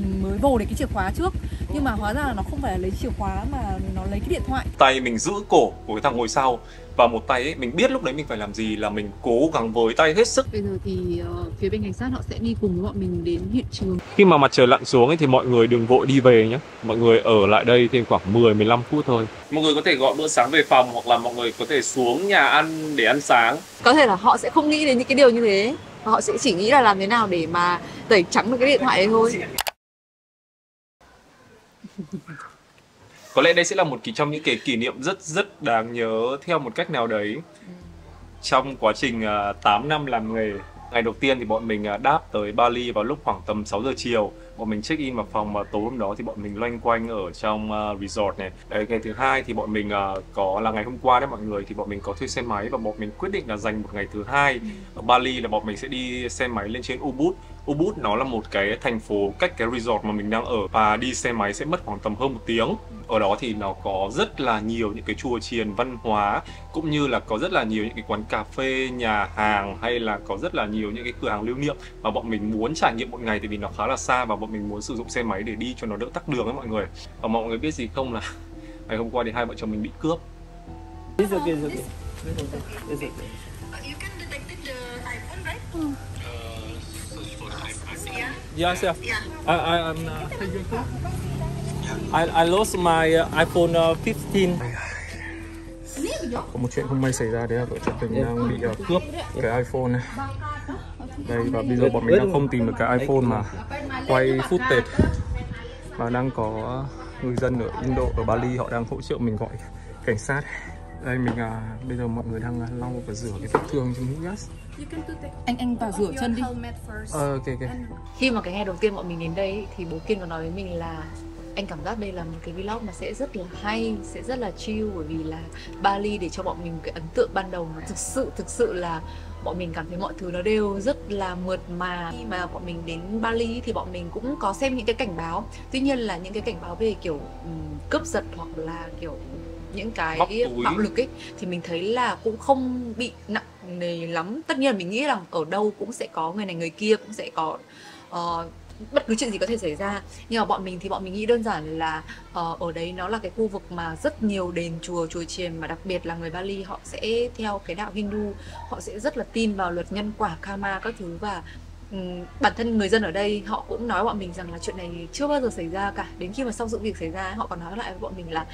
mới vồ được cái chìa khóa trước, nhưng mà hóa ra là nó không phải là lấy chìa khóa mà nó lấy cái điện thoại. Tay mình giữ cổ của cái thằng ngồi sau và một tay ấy, mình biết lúc đấy mình phải làm gì là mình cố gắng với tay hết sức. Bây giờ thì phía bên cảnh sát họ sẽ đi cùng với bọn mình đến hiện trường. Khi mà mặt trời lặn xuống ấy, thì mọi người đừng vội đi về nhé. Mọi người ở lại đây thêm khoảng 10-15 phút thôi. Mọi người có thể gọi bữa sáng về phòng, hoặc là mọi người có thể xuống nhà ăn để ăn sáng. Có thể là họ sẽ không nghĩ đến những cái điều như thế, họ sẽ chỉ nghĩ là làm thế nào để mà tẩy trắng được cái điện thoại đấy thôi. Có lẽ đây sẽ là một trong những cái kỷ niệm rất đáng nhớ theo một cách nào đấy. Trong quá trình 8 năm làm nghề, ngày đầu tiên thì bọn mình đáp tới Bali vào lúc khoảng tầm 6 giờ chiều. Bọn mình check in vào phòng và tối hôm đó thì bọn mình loanh quanh ở trong resort này. Đấy, ngày thứ hai thì bọn mình có là ngày hôm qua đấy mọi người, thì bọn mình có thuê xe máy và bọn mình quyết định là dành một ngày thứ hai ở Bali là bọn mình sẽ đi xe máy lên trên Ubud. Ubud nó là một cái thành phố cách cái resort mà mình đang ở, và đi xe máy sẽ mất khoảng tầm hơn 1 tiếng. Ở đó thì nó có rất là nhiều những cái chùa chiền văn hóa, cũng như là có rất là nhiều những cái quán cà phê, nhà hàng, hay là có rất là nhiều những cái cửa hàng lưu niệm mà bọn mình muốn trải nghiệm một ngày, tại vì nó khá là xa và bọn mình muốn sử dụng xe máy để đi cho nó đỡ tắc đường ấy mọi người. Và mọi người biết gì không, là ngày hôm qua thì hai vợ chồng mình bị cướp. It's okay, it's okay. It's okay. You can detect the iPhone, right? Yes, yeah. Yeah. I lost my iPhone 15. Có một chuyện không may xảy ra, đấy là vợ chồng mình đang bị cướp cái iPhone này. Đây, và bây giờ bọn mình đang không tìm được cái iPhone mà quay footage. Và đang có người dân ở Indo, ở Bali, họ đang hỗ trợ mình gọi cảnh sát. Đây mình bây giờ mọi người đang lau và rửa cái vết thương trên mũi. Anh vào rửa chân đi. Ok. Khi mà cái ngày đầu tiên bọn mình đến đây thì bố Kiên có nói với mình là anh cảm giác đây là một cái vlog mà sẽ rất là hay, sẽ rất là chill, bởi vì là Bali để cho bọn mình cái ấn tượng ban đầu nó thực sự là bọn mình cảm thấy mọi thứ nó đều rất là mượt mà. Khi mà bọn mình đến Bali thì bọn mình cũng có xem những cái cảnh báo, tuy nhiên là những cái cảnh báo về kiểu cướp giật hoặc là kiểu những cái bạo lực ấy thì mình thấy là cũng không bị nặng nề lắm. Tất nhiên là mình nghĩ rằng ở đâu cũng sẽ có người này người kia, cũng sẽ có bất cứ chuyện gì có thể xảy ra, nhưng mà bọn mình nghĩ đơn giản là ở đấy nó là cái khu vực mà rất nhiều đền chùa chiền, mà đặc biệt là người Bali họ sẽ theo cái đạo Hindu, họ sẽ rất là tin vào luật nhân quả, karma các thứ. Và bản thân người dân ở đây họ cũng nói bọn mình rằng là chuyện này chưa bao giờ xảy ra cả. Đến khi mà sau sự việc xảy ra họ còn nói lại với bọn mình là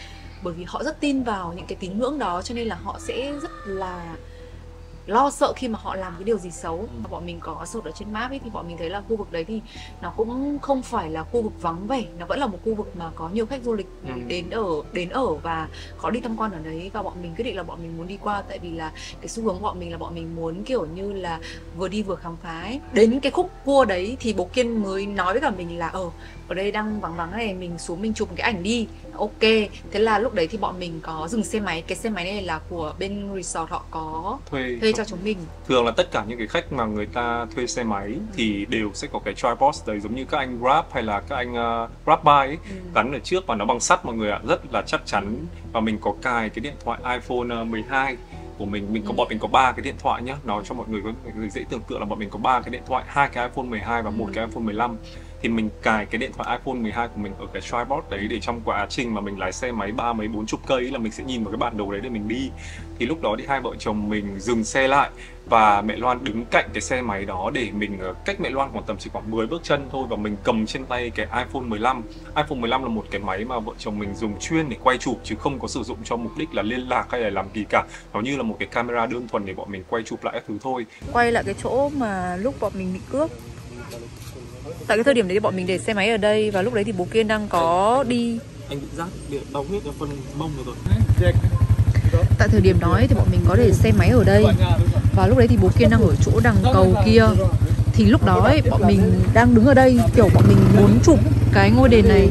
bởi vì họ rất tin vào những cái tín ngưỡng đó, cho nên là họ sẽ rất là lo sợ khi mà họ làm cái điều gì xấu. Bọn mình có search ở trên map ấy, thì bọn mình thấy là khu vực đấy thì nó cũng không phải là khu vực vắng vẻ, nó vẫn là một khu vực mà có nhiều khách du lịch đến ở và có đi tham quan ở đấy. Và bọn mình quyết định là bọn mình muốn đi qua, tại vì là cái xu hướng của bọn mình là bọn mình muốn kiểu như là vừa đi vừa khám phá ấy. Đến cái khúc cua đấy thì bố Kiên mới nói với cả mình là ở đây đang vắng này, mình xuống mình chụp một cái ảnh đi. Ok, thế là lúc đấy thì bọn mình có dừng xe máy. Cái xe máy này là của bên resort họ có thuê cho chúng mình. Thường là tất cả những cái khách mà người ta thuê xe máy thì đều sẽ có cái tripod đấy, giống như các anh Grab hay là các anh GrabBuy ấy, gắn ở trước và nó bằng sắt mọi người ạ, rất là chắc chắn. Và mình có cài cái điện thoại iPhone 12 của mình có bọn mình có 3 cái điện thoại nhá, nói cho mọi người dễ tưởng tượng là bọn mình có 3 cái điện thoại, 2 cái iPhone 12 và một cái iPhone 15. Thì mình cài cái điện thoại iPhone 12 của mình ở cái tripod đấy, để trong quá trình mà mình lái xe máy 40-40 cây là mình sẽ nhìn vào cái bản đồ đấy để mình đi. Thì lúc đó thì hai vợ chồng mình dừng xe lại và mẹ Loan đứng cạnh cái xe máy đó, để mình cách mẹ Loan khoảng tầm chỉ khoảng 10 bước chân thôi, và mình cầm trên tay cái iPhone 15. iPhone 15 là một cái máy mà vợ chồng mình dùng chuyên để quay chụp, chứ không có sử dụng cho mục đích là liên lạc hay là làm gì cả. Nó như là một cái camera đơn thuần để bọn mình quay chụp lại các thứ thôi. Quay lại cái chỗ mà lúc bọn mình bị cướp. Tại cái thời điểm đấy thì bọn mình để xe máy ở đây, và lúc đấy thì bố Kiên đang có đi. Anh bị rát, bị đau hết cái phần mông rồi. Tại thời điểm đó thì bọn mình có để xe máy ở đây, và lúc đấy thì bố Kiên đang ở chỗ đằng cầu kia. Thì lúc đó ấy, bọn mình đang đứng ở đây, kiểu bọn mình muốn chụp cái ngôi đền này,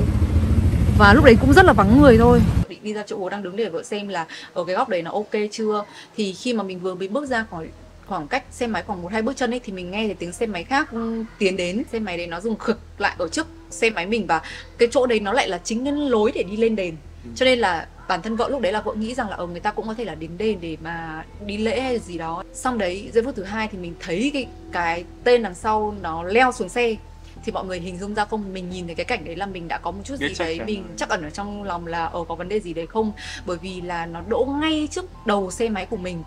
và lúc đấy cũng rất là vắng người thôi. Đi ra chỗ bố đang đứng để vợ xem là ở cái góc đấy nó ok chưa. Thì khi mà mình vừa mới bước ra khoảng cách xe máy khoảng 1-2 bước chân ấy, thì mình nghe thấy tiếng xe máy khác tiến đến. Xe máy đấy nó dừng khựng lại ở trước xe máy mình, và cái chỗ đấy nó lại là chính cái lối để đi lên đền. Cho nên là bản thân vợ lúc đấy là vợ nghĩ rằng là người ta cũng có thể là đến đền để mà đi lễ hay gì đó. Xong đấy giây phút thứ hai thì mình thấy cái tên đằng sau nó leo xuống xe. thì mọi người hình dung ra không? Mình nhìn thấy cái cảnh đấy là mình đã có một chút Biết gì chắc đấy chắn mình rồi. chắc ẩn ở trong lòng là có vấn đề gì đấy không, bởi vì là nó đỗ ngay trước đầu xe máy của mình.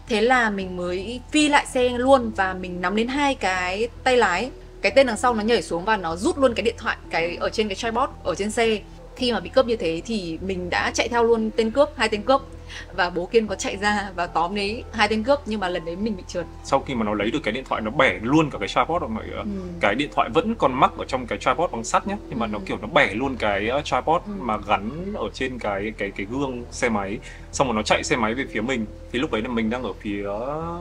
Thế là mình mới phi lại xe luôn và mình nắm đến hai cái tay lái. Cái tên đằng sau nó nhảy xuống và nó rút luôn cái điện thoại cái ở trên cái tripod ở trên xe. Khi mà bị cướp như thế thì mình đã chạy theo luôn tên cướp, hai tên cướp, và bố Kiên có chạy ra và tóm lấy hai tên cướp, nhưng mà lần đấy mình bị trượt. Sau khi mà nó lấy được cái điện thoại, nó bẻ luôn cả cái tripod rồi mọi người ạ. Cái điện thoại vẫn còn mắc ở trong cái tripod bằng sắt nhá, nhưng mà nó kiểu nó bẻ luôn cái tripod mà gắn ở trên cái gương xe máy. Xong rồi nó chạy xe máy về phía mình. Thì lúc đấy là mình đang ở phía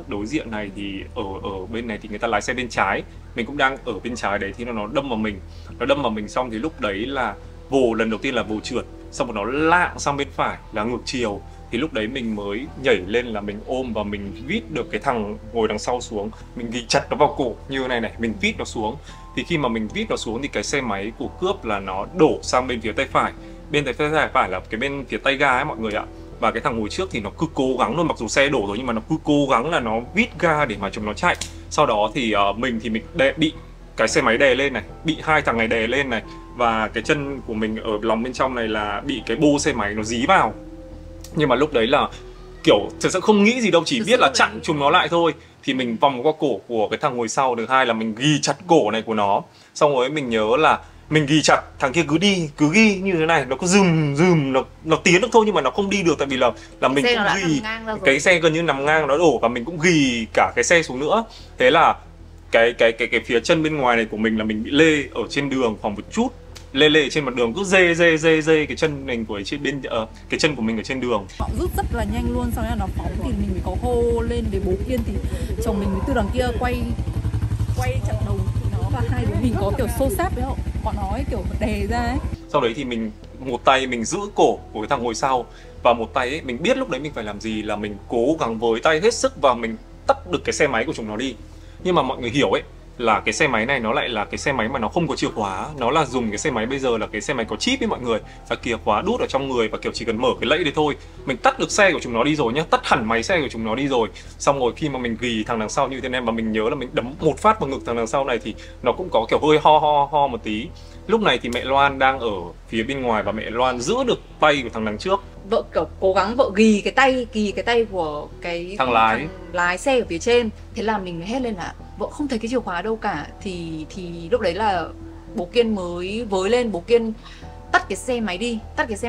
đối diện này, thì ở bên này thì người ta lái xe bên trái, mình cũng đang ở bên trái đấy, thì nó đâm vào mình. Nó đâm vào mình xong thì lúc đấy là lần đầu tiên là vồ trượt, xong rồi nó lạng sang bên phải là ngược chiều. Thì lúc đấy mình mới nhảy lên là mình ôm và mình vít được cái thằng ngồi đằng sau xuống. Mình ghi chặt nó vào cổ như này này, mình vít nó xuống. Thì khi mà mình vít nó xuống thì cái xe máy của cướp là nó đổ sang bên phía tay phải. Bên tay phải là cái bên phía tay ga ấy mọi người ạ. Và cái thằng ngồi trước thì nó cứ cố gắng luôn, mặc dù xe đổ rồi nhưng mà nó cứ cố gắng là nó vít ga để mà chúng nó chạy. Sau đó thì mình bị cái xe máy đè lên này, bị hai thằng này đè lên này. Và cái chân của mình ở lòng bên trong này là bị cái bô xe máy nó dí vào. Nhưng mà lúc đấy là kiểu thực sự không nghĩ gì đâu, chỉ biết là chặn chúng nó lại thôi. Thì mình vòng qua cổ của cái thằng ngồi sau, thứ hai là mình ghi chặt cổ này của nó. Xong rồi mình nhớ là mình ghi chặt, thằng kia cứ ghi như thế này, nó cứ dùm nó tiến được thôi nhưng mà nó không đi được, tại vì là mình cũng ghi cái xe gần như nằm ngang nó đổ, và mình cũng ghi cả cái xe xuống nữa. Thế là cái phía chân bên ngoài này của mình là mình bị lê ở trên đường khoảng một chút, lê trên mặt đường, cứ dê cái chân mình của trên bên cái chân của mình ở trên đường. Họ rút rất là nhanh luôn, sau đó nó phóng thì mình mới có hô lên để bố Kiên, thì chồng mình từ đằng kia quay chặn đầu nó, và hai đứa mình có kiểu xô xát với họ, bọn nó ấy, kiểu đè ra ấy. Sau đấy thì mình một tay mình giữ cổ của cái thằng ngồi sau, và một tay ấy mình biết lúc đấy mình phải làm gì, là mình cố gắng với tay hết sức và mình tắt được cái xe máy của chúng nó đi. Nhưng mà mọi người hiểu ấy, là cái xe máy này nó lại là cái xe máy mà nó không có chìa khóa. Nó là dùng cái xe máy bây giờ là cái xe máy có chip ấy mọi người, và chìa khóa đút ở trong người, và kiểu chỉ cần mở cái lẫy đấy thôi. Mình tắt được xe của chúng nó đi rồi nhá, tắt hẳn máy xe của chúng nó đi rồi. Xong rồi khi mà mình ghi thằng đằng sau như thế này, mà mình nhớ là mình đấm một phát vào ngực thằng đằng sau này, thì nó cũng có kiểu hơi ho một tí. Lúc này thì mẹ Loan đang ở phía bên ngoài và mẹ Loan giữ được tay của thằng đằng trước. Vợ kiểu cố gắng vợ ghi cái tay của cái thằng lái xe ở phía trên. Thế là mình hét lên là vợ không thấy cái chìa khóa đâu cả. Thì lúc đấy là bố Kiên mới với lên, bố Kiên tắt cái xe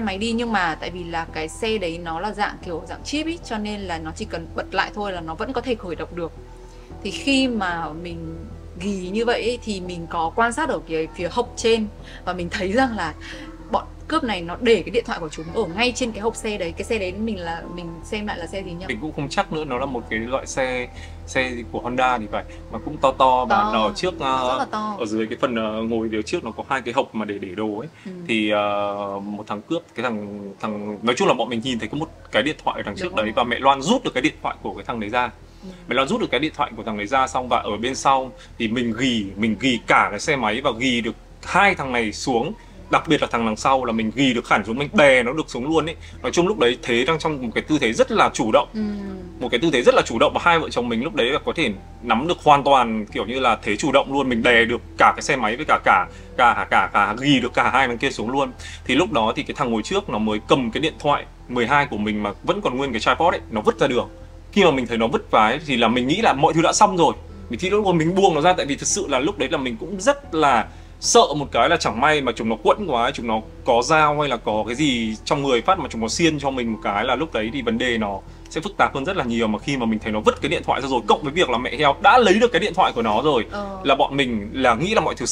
máy đi, nhưng mà tại vì là cái xe đấy nó là dạng chip ý, cho nên là nó chỉ cần bật lại thôi là nó vẫn có thể khởi động được. Thì khi mà mình ghi như vậy ấy, thì mình có quan sát ở cái phía hộc trên, và mình thấy rằng là bọn cướp này nó để cái điện thoại của chúng ở ngay trên cái hộp xe đấy. Cái xe đấy mình xem lại là xe gì nhá, mình cũng không chắc nữa, nó là một cái loại xe của Honda thì phải, mà cũng to và nó ở trước ở dưới cái phần ngồi phía trước nó có hai cái hộc mà để đồ ấy. Thì một thằng cướp, cái thằng nói chung là bọn mình nhìn thấy có một cái điện thoại ở đằng trước đấy, và mẹ Loan rút được cái điện thoại của cái thằng đấy ra. Mẹ Loan rút được cái điện thoại của thằng đấy ra xong, và ở bên sau thì mình ghi cả cái xe máy và ghi được hai thằng này xuống. Đặc biệt là thằng đằng sau là mình ghi được hẳn xuống, mình đè nó được xuống luôn ấy. Nói chung lúc đấy Thế đang trong một cái tư thế rất là chủ động, một cái tư thế rất là chủ động, và hai vợ chồng mình lúc đấy là có thể nắm được hoàn toàn kiểu như là thế chủ động luôn. Mình đè được cả cái xe máy với cả ghi được cả hai thằng kia xuống luôn. Thì lúc đó thì cái thằng ngồi trước nó mới cầm cái điện thoại 12 của mình mà vẫn còn nguyên cái tripod ấy, nó vứt ra đường. Khi mà mình thấy nó vứt vái thì là mình nghĩ là mọi thứ đã xong rồi. Mình thi lúc mình buông nó ra, tại vì thực sự là lúc đấy là mình cũng rất là sợ một cái là chẳng may mà chúng nó quẫn quá, chúng nó có dao hay là có cái gì trong người phát mà chúng nó xiên cho mình một cái, là lúc đấy thì vấn đề nó sẽ phức tạp hơn rất là nhiều. Mà khi mà mình thấy nó vứt cái điện thoại ra rồi, cộng với việc là mẹ heo đã lấy được cái điện thoại của nó rồi, là bọn mình là nghĩ là mọi thứ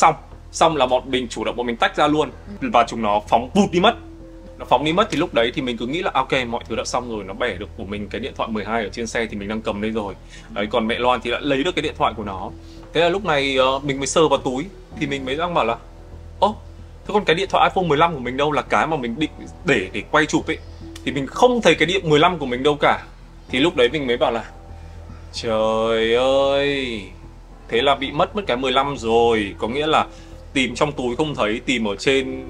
xong là bọn mình chủ động bọn mình tách ra luôn, và chúng nó phóng vụt đi mất. Nó phóng đi mất thì lúc đấy thì mình cứ nghĩ là ok, mọi thứ đã xong rồi, nó bẻ được của mình cái điện thoại 12 ở trên xe thì mình đang cầm đây rồi. Đấy, còn mẹ Loan thì đã lấy được cái điện thoại của nó. Thế là lúc này mình mới sờ vào túi thì mình mới đang bảo là thế còn cái điện thoại iPhone 15 của mình đâu, là cái mà mình định để quay chụp ấy, thì mình không thấy cái điện 15 của mình đâu cả. Thì lúc đấy mình mới bảo là trời ơi, thế là bị mất cái 15 rồi. Có nghĩa là tìm trong túi không thấy, tìm ở trên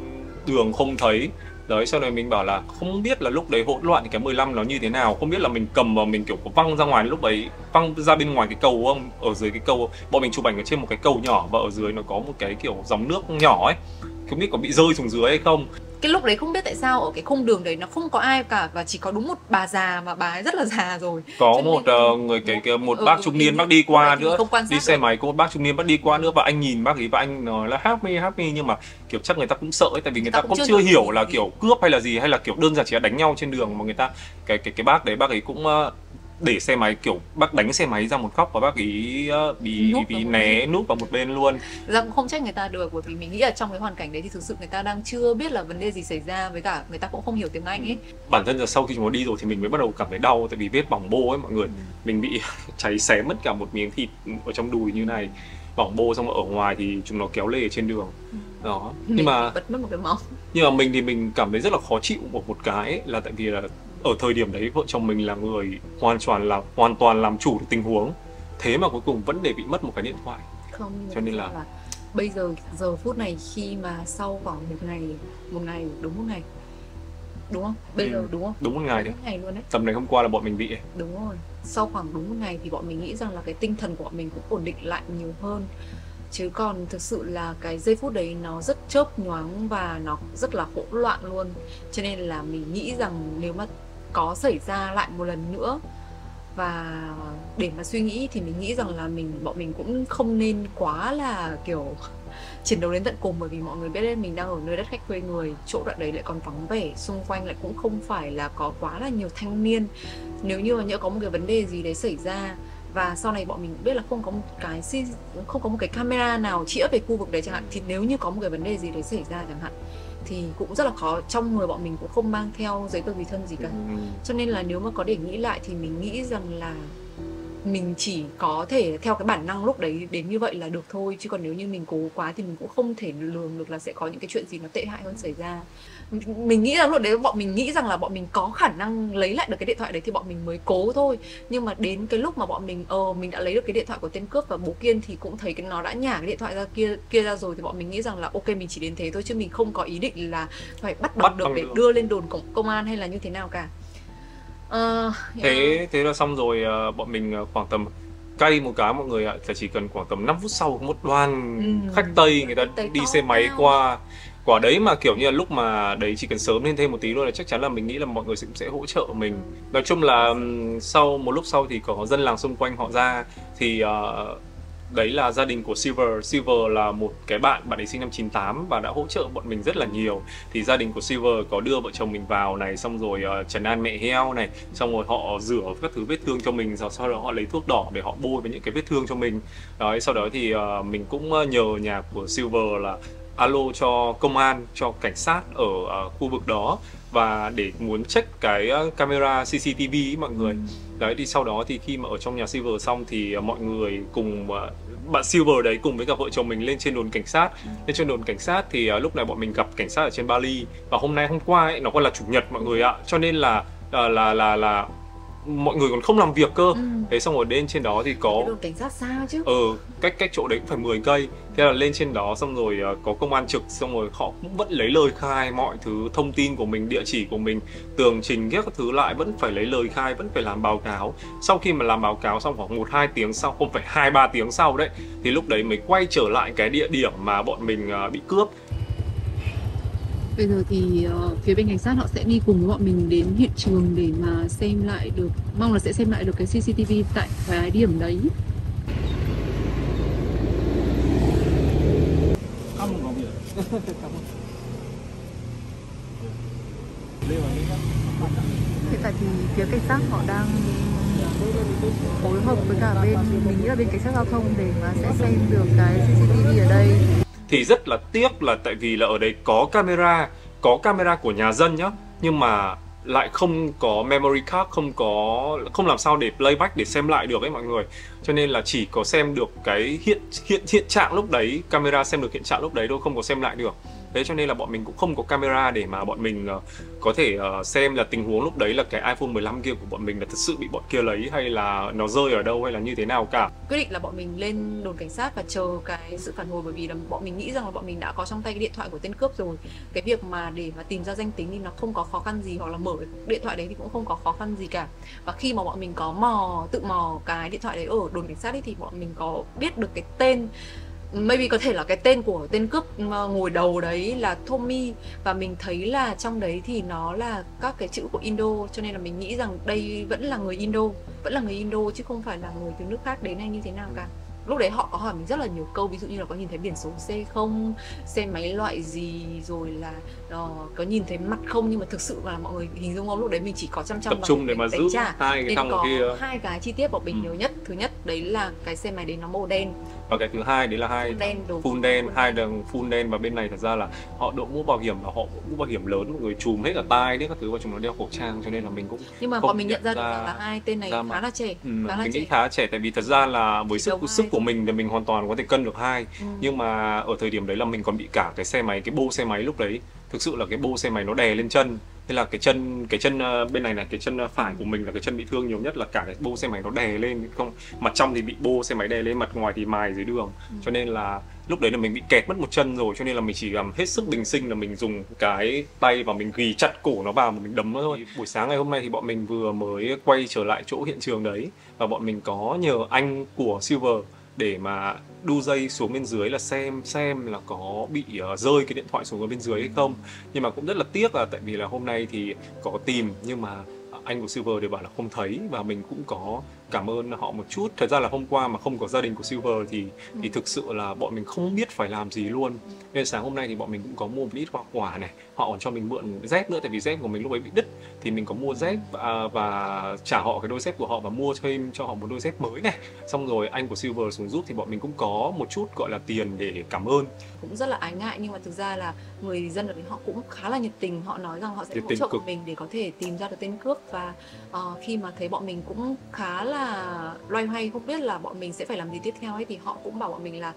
đường không thấy, Đấy, sau này mình bảo là không biết là lúc đấy hỗn loạn thì cái 15 nó như thế nào, không biết là mình cầm và mình kiểu có văng ra ngoài, lúc đấy văng ra bên ngoài cái cầu không, ở dưới cái cầu bọn mình chụp ảnh ở trên một cái cầu nhỏ và ở dưới nó có một cái kiểu dòng nước nhỏ ấy, không biết có bị rơi xuống dưới hay không. Cái lúc đấy không biết tại sao ở cái khung đường đấy nó không có ai cả, và chỉ có đúng một bà già, mà bà ấy rất là già rồi. Có một một bác trung niên bác đi qua nữa, đi xe máy có một bác trung niên bác đi qua nữa, và anh nhìn bác ấy và anh nói là help me, nhưng mà kiểu chắc người ta cũng sợ ấy, tại vì người ta cũng chưa hiểu là kiểu cướp hay là gì, hay là kiểu đơn giản chỉ là đánh nhau trên đường, mà người ta cái bác đấy bác ấy cũng để xe máy, kiểu bác đánh xe máy ra một góc và bác ấy bị né núp vào một bên luôn. Ra cũng không trách người ta được, bởi vì mình nghĩ là trong cái hoàn cảnh đấy thì thực sự người ta đang chưa biết là vấn đề gì xảy ra, với cả người ta cũng không hiểu tiếng Anh ấy. Bản thân là sau khi chúng nó đi rồi thì mình mới bắt đầu cảm thấy đau, tại vì vết bỏng bô ấy mọi người. Mình bị cháy xé mất cả một miếng thịt ở trong đùi như này, bỏng bô, xong ở ngoài thì chúng nó kéo lê ở trên đường. Đó. Nhưng mà bật mất một cái máu. Nhưng mà mình thì mình cảm thấy rất là khó chịu một cái ấy, là tại vì là ở thời điểm đấy vợ chồng mình là người hoàn toàn làm chủ được tình huống, thế mà cuối cùng vẫn để bị mất một cái điện thoại. Không, cho nên là bây giờ phút này, khi mà sau khoảng một ngày đúng một ngày đúng không? Bây giờ đúng không? Đúng một ngày đấy. Ngày luôn đấy. Tầm này hôm qua là bọn mình bị. Đúng rồi. Sau khoảng đúng một ngày thì bọn mình nghĩ rằng là cái tinh thần của bọn mình cũng ổn định lại nhiều hơn. Chứ còn thực sự là cái giây phút đấy nó rất chớp nhoáng và nó rất là hỗn loạn luôn. Cho nên là mình nghĩ rằng nếu mà có xảy ra lại một lần nữa, và để mà suy nghĩ thì mình nghĩ rằng là bọn mình cũng không nên quá là kiểu chiến đấu đến tận cùng, bởi vì mọi người biết đấy, mình đang ở nơi đất khách quê người, chỗ đoạn đấy lại còn vắng vẻ, xung quanh lại cũng không phải là có quá là nhiều thanh niên. Nếu như mà nhỡ có một cái vấn đề gì đấy xảy ra, và sau này bọn mình biết là không có một cái camera nào chĩa về khu vực đấy chẳng hạn, thì nếu như có một cái vấn đề gì đấy xảy ra chẳng hạn thì cũng rất là khó. Trong người bọn mình cũng không mang theo giấy tờ tùy thân gì cả. Cho nên là nếu mà có để nghĩ lại thì mình nghĩ rằng là mình chỉ có thể theo cái bản năng lúc đấy đến như vậy là được thôi. Chứ còn nếu như mình cố quá thì mình cũng không thể lường được là sẽ có những cái chuyện gì nó tệ hại hơn xảy ra. Mình nghĩ rằng lúc đấy bọn mình nghĩ rằng là bọn mình có khả năng lấy lại được cái điện thoại đấy thì bọn mình mới cố thôi. Nhưng mà đến cái lúc mà bọn mình mình đã lấy được cái điện thoại của tên cướp, và bố Kiên thì cũng thấy nó đã nhả cái điện thoại kia ra rồi, thì bọn mình nghĩ rằng là ok, mình chỉ đến thế thôi, chứ mình không có ý định là phải bắt bằng được để đưa lên đồn công an hay là như thế nào cả. Thế là xong rồi. Bọn mình khoảng tầm cay một cái mọi người ạ, chỉ cần khoảng tầm 5 phút sau một đoàn khách Tây người ta đi xe máy qua quả đấy, mà kiểu như là lúc mà đấy chỉ cần sớm lên thêm một tí thôi là chắc chắn là mình nghĩ là mọi người sẽ hỗ trợ mình. Nói chung là sau một lúc sau thì có dân làng xung quanh họ ra, thì đấy là gia đình của Silver là một cái bạn ấy sinh năm 98 và đã hỗ trợ bọn mình rất là nhiều. Thì gia đình của Silver có đưa vợ chồng mình vào này, xong rồi trấn an mẹ heo này, xong rồi họ rửa các thứ vết thương cho mình, sau đó họ lấy thuốc đỏ để họ bôi với những cái vết thương cho mình. Đấy, sau đó thì mình cũng nhờ nhà của Silver là alo cho công an, cho cảnh sát ở khu vực đó, và để muốn check cái camera CCTV ý, mọi người. Đấy, thì sau đó thì khi mà ở trong nhà Silver xong thì mọi người cùng bạn Silver đấy cùng với cả vợ chồng mình lên trên đồn cảnh sát. Lên trên đồn cảnh sát thì lúc này bọn mình gặp cảnh sát ở trên Bali, và hôm qua ấy, nó còn là chủ nhật mọi người ạ, cho nên là mọi người còn không làm việc cơ. Thế xong rồi lên trên đó thì có cái đồn cảnh sát xa chứ. Cách chỗ đấy cũng phải 10 cây. Thế là lên trên đó xong rồi có công an trực, xong rồi họ cũng vẫn lấy lời khai mọi thứ, thông tin của mình, địa chỉ của mình, tường trình các thứ lại, vẫn phải lấy lời khai, vẫn phải làm báo cáo. Sau khi mà làm báo cáo xong khoảng 1-2 tiếng sau, không phải 2-3 tiếng sau đấy, thì lúc đấy mới quay trở lại cái địa điểm mà bọn mình bị cướp. Bây giờ thì phía bên cảnh sát họ sẽ đi cùng với bọn mình đến hiện trường để mà xem lại được, mong là sẽ xem lại được cái CCTV tại cái điểm đấy. Hiện tại thì phía cảnh sát họ đang phối hợp với cả bên, mình nghĩ là bên cảnh sát giao thông, để mà sẽ xem được cái CCTV ở đây. Thì rất là tiếc là tại vì là ở đây có camera của nhà dân nhá, nhưng mà lại không có memory card, không làm sao để playback để xem lại được ấy mọi người. Cho nên là chỉ có xem được cái hiện trạng lúc đấy, camera xem được hiện trạng lúc đấy thôi, không có xem lại được. Thế cho nên là bọn mình cũng không có camera để mà bọn mình có thể xem là tình huống lúc đấy là cái iPhone 15 kia của bọn mình là thật sự bị bọn kia lấy hay là nó rơi ở đâu hay là như thế nào cả. Quyết định là bọn mình lên đồn cảnh sát và chờ cái sự phản hồi, bởi vì là bọn mình nghĩ rằng là bọn mình đã có trong tay cái điện thoại của tên cướp rồi. Cái việc mà để mà tìm ra danh tính thì nó không có khó khăn gì, hoặc là mở điện thoại đấy thì cũng không có khó khăn gì cả. Và khi mà bọn mình có tự mò cái điện thoại đấy ở đồn cảnh sát ấy, thì bọn mình có biết được cái tên, maybe có thể là cái tên của tên cướp ngồi đầu đấy là Tommy, và mình thấy là trong đấy thì nó là các cái chữ của Indo, cho nên là mình nghĩ rằng đây vẫn là người Indo chứ không phải là người từ nước khác đến hay như thế nào cả. Lúc đấy họ có hỏi mình rất là nhiều câu, ví dụ như là có nhìn thấy biển số xe không, xe máy loại gì, rồi là có nhìn thấy mặt không, nhưng mà thực sự là mọi người hình dung không, lúc đấy mình chỉ có chăm Tập trung để mà giữ hai cái thằng có kia. hai cái chi tiết bọn mình nhớ nhất. Thứ nhất đấy là cái xe máy đấy nó màu đen, và cái thứ hai đấy là hai full đen, hai đường full đen, và bên này thật ra là họ đội mũ bảo hiểm là họ mũ bảo hiểm lớn, mọi người chùm hết cả tai đấy các thứ, và chúng nó đeo khẩu trang, cho nên là mình cũng nhưng mà bọn mình nhận ra được là hai tên này khá là trẻ, mình nghĩ khá trẻ, tại vì thật ra là với sức của mình thì mình hoàn toàn có thể cân được hai, nhưng mà ở thời điểm đấy là mình còn bị cả cái xe máy, cái bô xe máy lúc đấy thực sự là cái bô xe máy nó đè lên chân, thế là cái chân bên này này, cái chân phải của mình là cái chân bị thương nhiều nhất, là cả cái bô xe máy nó đè lên, không mặt trong thì bị bô xe máy đè lên, mặt ngoài thì mài dưới đường, cho nên là lúc đấy là mình bị kẹt mất một chân rồi, cho nên là mình chỉ làm hết sức bình sinh là mình dùng cái tay và mình ghì chặt cổ nó vào và mình đấm nó thôi. Buổi sáng ngày hôm nay thì bọn mình vừa mới quay trở lại chỗ hiện trường đấy, và bọn mình có nhờ anh của Silver để mà đu dây xuống bên dưới là xem là có bị rơi cái điện thoại xuống bên dưới hay không. Nhưng mà cũng rất là tiếc là tại vì là hôm nay thì có tìm nhưng mà anh của Silver đều bảo là không thấy, và mình cũng có cảm ơn họ một chút. Thật ra là hôm qua mà không có gia đình của Silver thì thực sự là bọn mình không biết phải làm gì luôn. Nên sáng hôm nay thì bọn mình cũng có mua một ít hoa quả này, họ còn cho mình mượn dép nữa, tại vì dép của mình lúc ấy bị đứt thì mình có mua dép và trả họ cái đôi dép của họ và mua thêm cho họ một đôi dép mới này. Xong rồi anh của Silver xuống giúp thì bọn mình cũng có một chút gọi là tiền để cảm ơn. Cũng rất là ái ngại, nhưng mà thực ra là người dân ở đấy họ cũng khá là nhiệt tình, họ nói rằng họ sẽ hỗ trợ của mình để có thể tìm ra được tên cướp. Và khi mà thấy bọn mình cũng khá là loay hoay không biết là bọn mình sẽ phải làm gì tiếp theo ấy, thì họ cũng bảo bọn mình là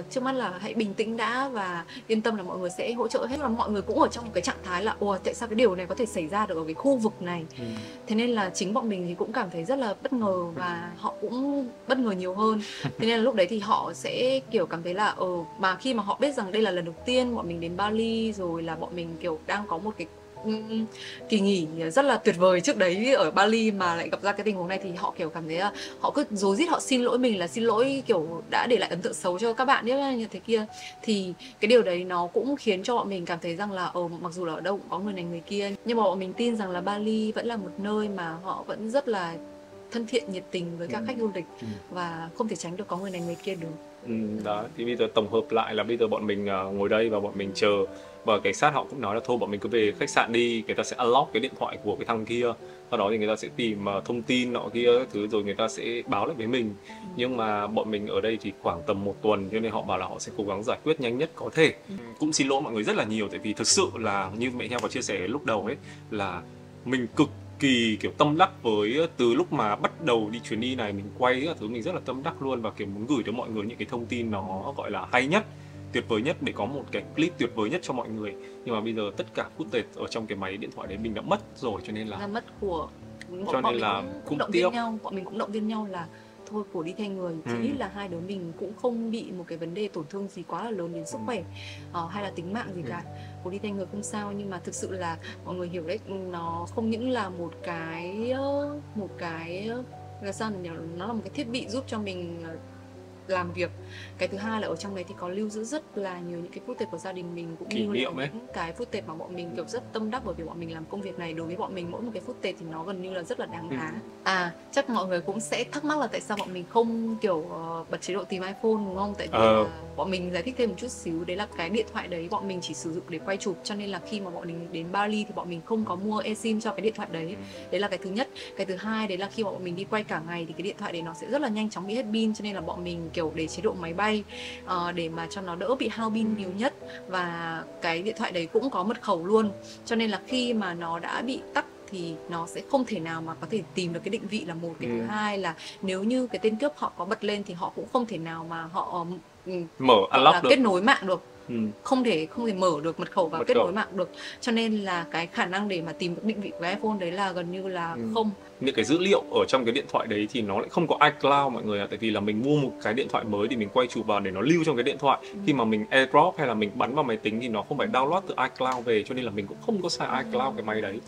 trước mắt là hãy bình tĩnh đã và yên tâm là mọi người sẽ hỗ trợ hết. Là mọi người cũng ở trong một cái trạng thái là ồ, tại sao cái điều này có thể xảy ra được ở cái khu vực này. Thế nên là chính bọn mình thì cũng cảm thấy rất là bất ngờ, và họ cũng bất ngờ nhiều hơn. Thế nên là lúc đấy thì họ sẽ kiểu cảm thấy là mà khi mà họ biết rằng đây là lần đầu tiên bọn mình đến Bali, rồi là bọn mình kiểu đang có một cái kỳ nghỉ rất là tuyệt vời trước đấy ở Bali mà lại gặp ra cái tình huống này, thì họ kiểu cảm thấy là họ cứ rối rít họ xin lỗi mình, là xin lỗi kiểu đã để lại ấn tượng xấu cho các bạn ấy như thế kia. Thì cái điều đấy nó cũng khiến cho bọn mình cảm thấy rằng là mặc dù là ở đâu cũng có người này người kia, nhưng mà bọn mình tin rằng là Bali vẫn là một nơi mà họ vẫn rất là thân thiện, nhiệt tình với các khách du lịch, và không thể tránh được có người này người kia được. Đó, thì bây giờ tổng hợp lại là bây giờ bọn mình ngồi đây và bọn mình chờ, và cảnh sát họ cũng nói là thôi bọn mình cứ về khách sạn đi, người ta sẽ unlock cái điện thoại của cái thằng kia, sau đó thì người ta sẽ tìm thông tin nọ kia các thứ, rồi người ta sẽ báo lại với mình. Nhưng mà bọn mình ở đây thì khoảng tầm 1 tuần, cho nên họ bảo là họ sẽ cố gắng giải quyết nhanh nhất có thể. Cũng xin lỗi mọi người rất là nhiều, tại vì thực sự là như mẹ Heo có chia sẻ lúc đầu ấy, là mình cực kỳ kiểu tâm đắc với từ lúc mà bắt đầu đi chuyến đi này, mình quay các thứ mình rất là tâm đắc luôn, và kiểu muốn gửi tới mọi người những cái thông tin nó gọi là hay nhất, tuyệt vời nhất, để có một cái clip tuyệt vời nhất cho mọi người. Nhưng mà bây giờ tất cả footage ở trong cái máy điện thoại đấy mình đã mất rồi, cho nên là mất của cho nên là cũng động viên nhau, bọn mình cũng động viên nhau là thôi của đi thay người, chỉ là hai đứa mình cũng không bị một cái vấn đề tổn thương gì quá là lớn đến sức khỏe hay là tính mạng gì cả, của đi thay người không sao. Nhưng mà thực sự là mọi người hiểu đấy, nó không những là một cái là sao nhỉ, nó là một cái thiết bị giúp cho mình làm việc. Cái thứ hai là ở trong này thì có lưu giữ rất là nhiều những cái footage của gia đình mình, cũng như là những cái footage mà bọn mình kiểu rất tâm đắc, bởi vì bọn mình làm công việc này, đối với bọn mình mỗi một cái footage thì nó gần như là rất là đáng giá. Chắc mọi người cũng sẽ thắc mắc là tại sao bọn mình không kiểu bật chế độ tìm iPhone, đúng không? Tại vì bọn mình giải thích thêm một chút xíu, đấy là cái điện thoại đấy bọn mình chỉ sử dụng để quay chụp, cho nên là khi mà bọn mình đến Bali thì bọn mình không có mua eSIM cho cái điện thoại đấy. Đấy là cái thứ nhất. Cái thứ hai đấy là khi bọn mình đi quay cả ngày thì cái điện thoại đấy nó sẽ rất là nhanh chóng bị hết pin, cho nên là bọn mình kiểu để chế độ máy bay để mà cho nó đỡ bị hao pin nhiều nhất. Và cái điện thoại đấy cũng có mật khẩu luôn, cho nên là khi mà nó đã bị tắc thì nó sẽ không thể nào mà có thể tìm được cái định vị là một. Cái thứ hai là nếu như cái tên cướp họ có bật lên thì họ cũng không thể nào mà họ mở unlock được, kết nối mạng được. không thể mở được mật khẩu và Mật kết khẩu. nối mạng được, cho nên là cái khả năng để mà tìm được định vị của cái iPhone đấy là gần như là không. Những cái dữ liệu ở trong cái điện thoại đấy thì nó lại không có iCloud mọi người ạ. Tại vì là mình mua một cái điện thoại mới thì mình quay chụp vào để nó lưu trong cái điện thoại. Khi mà mình AirDrop hay là mình bắn vào máy tính thì nó không phải download từ iCloud về, cho nên là mình cũng không có xài iCloud cái máy đấy.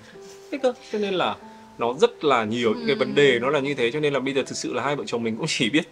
Thế cơ, cho nên là nó rất là nhiều những cái vấn đề nó là như thế. Cho nên là bây giờ thực sự là hai vợ chồng mình cũng chỉ biết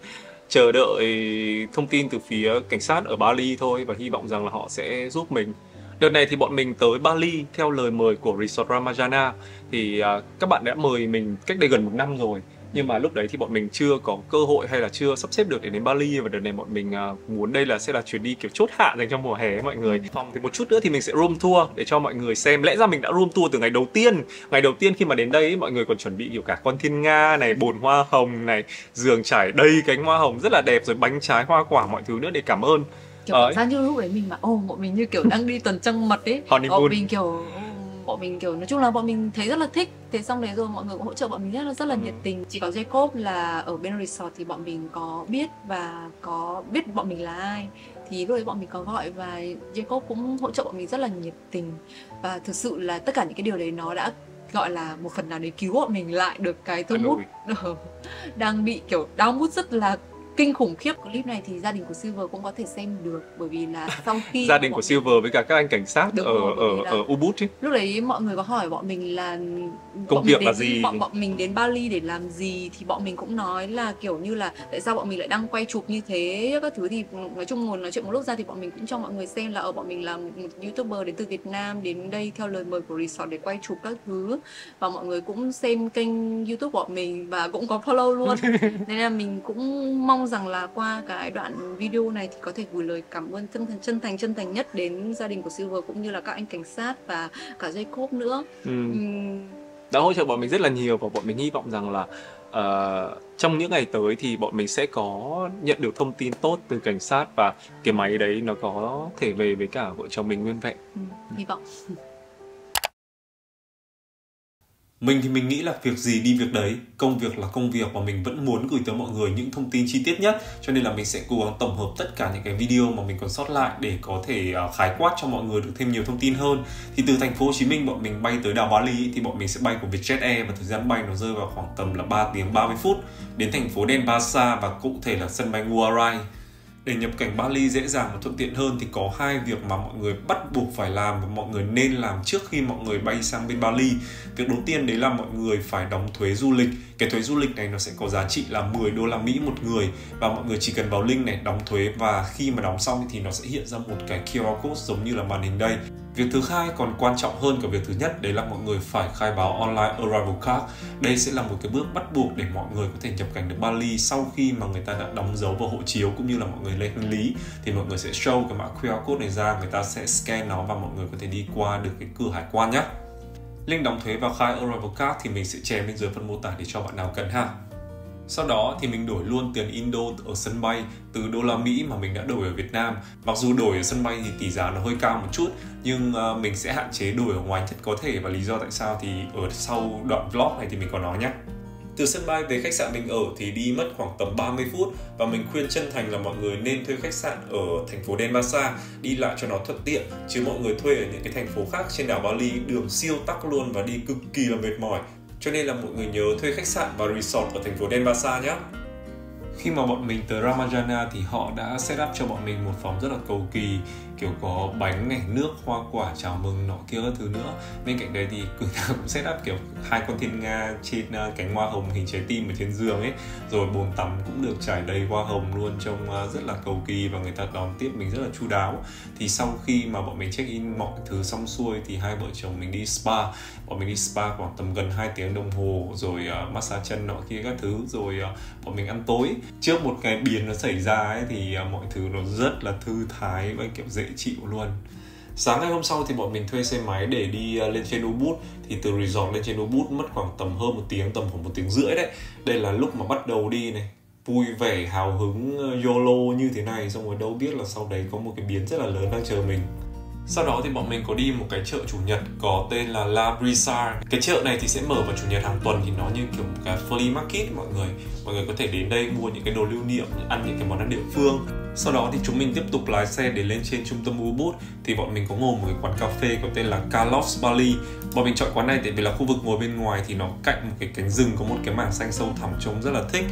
chờ đợi thông tin từ phía cảnh sát ở Bali thôi, và hy vọng rằng là họ sẽ giúp mình. Đợt này thì bọn mình tới Bali theo lời mời của Resort Ramajana. Thì các bạn đã mời mình cách đây gần 1 năm rồi, nhưng mà lúc đấy thì bọn mình chưa có cơ hội hay là chưa sắp xếp được để đến Bali. Và đợt này bọn mình muốn đây sẽ là chuyến đi kiểu chốt hạ dành cho mùa hè ấy, mọi người. Phòng thì một chút nữa thì mình sẽ room tour để cho mọi người xem. Lẽ ra mình đã room tour từ ngày đầu tiên. Ngày đầu tiên khi mà đến đây ấy, mọi người còn chuẩn bị kiểu cả con thiên nga này, bồn hoa hồng này, giường trải đầy cánh hoa hồng rất là đẹp, rồi bánh trái hoa quả mọi thứ nữa để cảm ơn. Kiểu cảm giác như lúc đấy mình mà bọn mình như kiểu đang đi tuần trăng mật ấy. Honeymoon. Bọn mình kiểu nói chung là bọn mình thấy rất là thích. Thế xong đấy rồi mọi người cũng hỗ trợ bọn mình rất là nhiệt tình. Chỉ có Jacob là ở bên resort thì bọn mình có biết và có biết bọn mình là ai. Thì lúc đấy bọn mình có gọi và Jacob cũng hỗ trợ bọn mình rất là nhiệt tình. Và thực sự là tất cả những cái điều đấy nó đã gọi là một phần nào để cứu bọn mình lại được cái thu hút đang bị kiểu down mood rất là kinh khủng khiếp. Clip này thì gia đình của Silver cũng có thể xem được, bởi vì là sau khi gia đình của Silver với cả các anh cảnh sát ở Ubud ấy. Lúc đấy mọi người có hỏi bọn mình là công việc là gì, bọn mình đến Bali để làm gì, thì bọn mình cũng nói là kiểu như là tại sao bọn mình lại đang quay chụp như thế các thứ. Thì nói chung ngồi nói chuyện một lúc ra thì bọn mình cũng cho mọi người xem là bọn mình là một YouTuber đến từ Việt Nam đến đây theo lời mời của resort để quay chụp các thứ, và mọi người cũng xem kênh YouTube của bọn mình và cũng có follow luôn. Nên là mình cũng mong rằng là qua cái đoạn video này thì có thể gửi lời cảm ơn chân thành nhất đến gia đình của Silver cũng như là các anh cảnh sát và cả Jacob nữa. Đã hỗ trợ bọn mình rất là nhiều, và bọn mình hy vọng rằng là trong những ngày tới thì bọn mình sẽ có nhận được thông tin tốt từ cảnh sát và cái máy đấy nó có thể về với cả vợ chồng mình nguyên vẹn. Hy vọng. Mình thì mình nghĩ là việc gì đi việc đấy, công việc là công việc, và mình vẫn muốn gửi tới mọi người những thông tin chi tiết nhất. Cho nên là mình sẽ cố gắng tổng hợp tất cả những cái video mà mình còn sót lại để có thể khái quát cho mọi người được thêm nhiều thông tin hơn. Thì từ thành phố Hồ Chí Minh bọn mình bay tới đảo Bali thì bọn mình sẽ bay của Vietjet Air, và thời gian bay nó rơi vào khoảng tầm là 3 tiếng 30 phút đến thành phố Denpasar và cụ thể là sân bay Ngurah Rai. Để nhập cảnh Bali dễ dàng và thuận tiện hơn thì có hai việc mà mọi người bắt buộc phải làm và mọi người nên làm trước khi mọi người bay sang bên Bali. Việc đầu tiên đấy là mọi người phải đóng thuế du lịch. Cái thuế du lịch này nó sẽ có giá trị là 10 đô la Mỹ một người, và mọi người chỉ cần vào link này đóng thuế, và khi mà đóng xong thì nó sẽ hiện ra một cái QR code giống như là màn hình đây. Việc thứ hai còn quan trọng hơn cả việc thứ nhất, đấy là mọi người phải khai báo online arrival card. Đây sẽ là một cái bước bắt buộc để mọi người có thể nhập cảnh được Bali sau khi mà người ta đã đóng dấu vào hộ chiếu cũng như là mọi người lên hành lý. Thì mọi người sẽ show cái mã QR code này ra, người ta sẽ scan nó và mọi người có thể đi qua được cái cửa hải quan nhé. Link đóng thuế và khai arrival card thì mình sẽ chèn bên dưới phần mô tả để cho bạn nào cần ha. Sau đó thì mình đổi luôn tiền Indo ở sân bay từ đô la Mỹ mà mình đã đổi ở Việt Nam. Mặc dù đổi ở sân bay thì tỷ giá nó hơi cao một chút, nhưng mình sẽ hạn chế đổi ở ngoài nhất có thể, và lý do tại sao thì ở sau đoạn vlog này thì mình có nói nhé. Từ sân bay về khách sạn mình ở thì đi mất khoảng tầm 30 phút, và mình khuyên chân thành là mọi người nên thuê khách sạn ở thành phố Denpasar đi lại cho nó thuận tiện, chứ mọi người thuê ở những cái thành phố khác trên đảo Bali đường siêu tắc luôn và đi cực kỳ là mệt mỏi. Cho nên là mọi người nhớ thuê khách sạn và resort ở thành phố Denpasar nhé. Khi mà bọn mình tới Ramajana thì họ đã set up cho bọn mình một phòng rất là cầu kỳ, kiểu có bánh này, nước, hoa quả, chào mừng nọ kia các thứ nữa. Bên cạnh đấy thì người ta cũng set up kiểu 2 con thiên nga trên cánh hoa hồng hình trái tim ở trên giường ấy. Rồi bồn tắm cũng được trải đầy hoa hồng luôn, trông rất là cầu kỳ, và người ta đón tiếp mình rất là chu đáo. Thì sau khi mà bọn mình check in mọi thứ xong xuôi thì hai vợ chồng mình đi spa. Bọn mình đi spa khoảng tầm gần 2 tiếng đồng hồ, rồi massage chân nọ kia các thứ, rồi bọn mình ăn tối. Trước một cái biến nó xảy ra ấy thì mọi thứ nó rất là thư thái và kiểu dễ chịu luôn. Sáng ngày hôm sau thì bọn mình thuê xe máy để đi lên trên Ubud. Thì từ resort lên trên Ubud mất khoảng tầm hơn 1 tiếng, tầm khoảng 1 tiếng rưỡi đấy. Đây là lúc mà bắt đầu đi này, vui vẻ, hào hứng, YOLO như thế này. Xong rồi đâu biết là sau đấy có một cái biến rất là lớn đang chờ mình. Sau đó thì bọn mình có đi một cái chợ chủ nhật có tên là La Brisar. Cái chợ này thì sẽ mở vào chủ nhật hàng tuần, thì nó như kiểu một cái flea market mọi người. Mọi người có thể đến đây mua những cái đồ lưu niệm, ăn những cái món ăn địa phương. Sau đó thì chúng mình tiếp tục lái xe để lên trên trung tâm Ubud. Thì bọn mình có ngồi một cái quán cà phê có tên là Carlos Bali. Bọn mình chọn quán này tại vì là khu vực ngồi bên ngoài thì nó cạnh một cái cánh rừng có một cái mảng xanh sâu thẳm, trông rất là thích.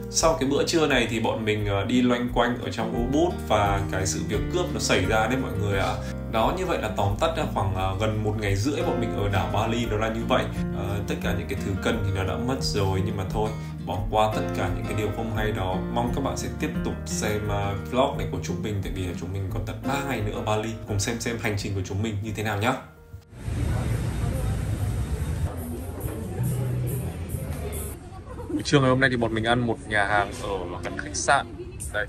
Sau cái bữa trưa này thì bọn mình đi loanh quanh ở trong Ubud và cái sự việc cướp nó xảy ra đấy mọi người ạ. Đó, như vậy là tóm tắt ra khoảng gần 1 ngày rưỡi bọn mình ở đảo Bali nó là như vậy. Tất cả những cái thứ cần thì nó đã mất rồi, nhưng mà thôi, bỏ qua tất cả những cái điều không hay đó. Mong các bạn sẽ tiếp tục xem vlog này của chúng mình, tại vì chúng mình còn tận 3 ngày nữa ở Bali. Cùng xem hành trình của chúng mình như thế nào nhé. Buổi trưa ngày hôm nay thì bọn mình ăn một nhà hàng ở gần khách sạn. Đây,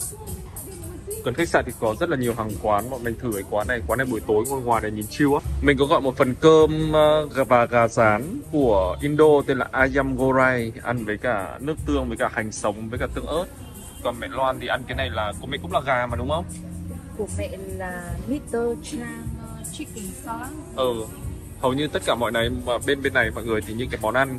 gần khách sạn thì có rất là nhiều hàng quán. Bọn mình thử cái quán này buổi tối ngồi ngoài này nhìn chill á. Mình có gọi một phần cơm và gà rán của Indo tên là Ayam Goreng, ăn với cả nước tương, với cả hành sống, với cả tương ớt. Còn mẹ Loan thì ăn cái này là của mẹ cũng là gà mà đúng không? Của mẹ là Mr. Chang Chicken Sauce. Hầu như tất cả mọi này mà bên này mọi người thì những cái món ăn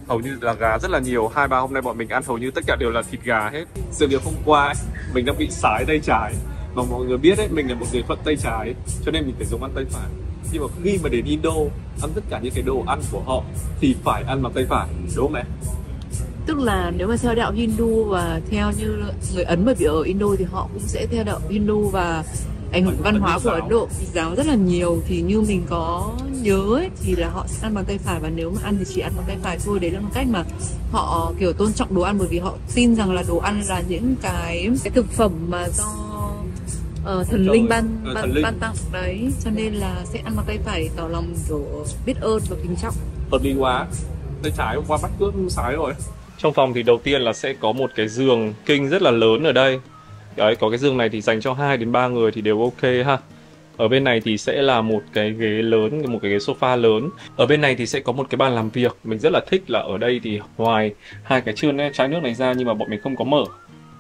hầu như là gà rất là nhiều. 2-3 hôm nay bọn mình ăn hầu như tất cả đều là thịt gà hết. Sự việc hôm qua ấy, mình đang bị sái tay trái. Mà mọi người biết đấy, mình là một người thuận tay trái, cho nên mình phải dùng ăn tay phải. Nhưng mà khi mà đến Indo, ăn tất cả những cái đồ ăn của họ thì phải ăn bằng tay phải, đúng không mẹ? Tức là nếu mà theo đạo Hindu và theo như người Ấn, bởi vì ở Indo thì họ cũng sẽ theo đạo Hindu và ảnh hưởng văn hóa của Ấn Độ giáo rất là nhiều, thì như mình có nhớ ấy, thì là họ sẽ ăn bằng tay phải, và nếu mà ăn thì chỉ ăn bằng tay phải thôi. Đấy là một cách mà họ kiểu tôn trọng đồ ăn, bởi vì họ tin rằng là đồ ăn là những cái thực phẩm mà do thần linh ban tặng đấy, cho nên là sẽ ăn bằng tay phải, tỏ lòng kiểu biết ơn và kính trọng. Hợp lý quá. Tay trái hôm qua bắt cướp sái rồi. Trong phòng thì đầu tiên là sẽ có một cái giường king rất là lớn ở đây. Đấy, có cái giường này thì dành cho 2 đến 3 người thì đều ok ha. Ở bên này thì sẽ là một cái ghế lớn, một cái ghế sofa lớn. Ở bên này thì sẽ có một cái bàn làm việc. Mình rất là thích là ở đây thì ngoài 2 cái chai nước này ra, nhưng mà bọn mình không có mở.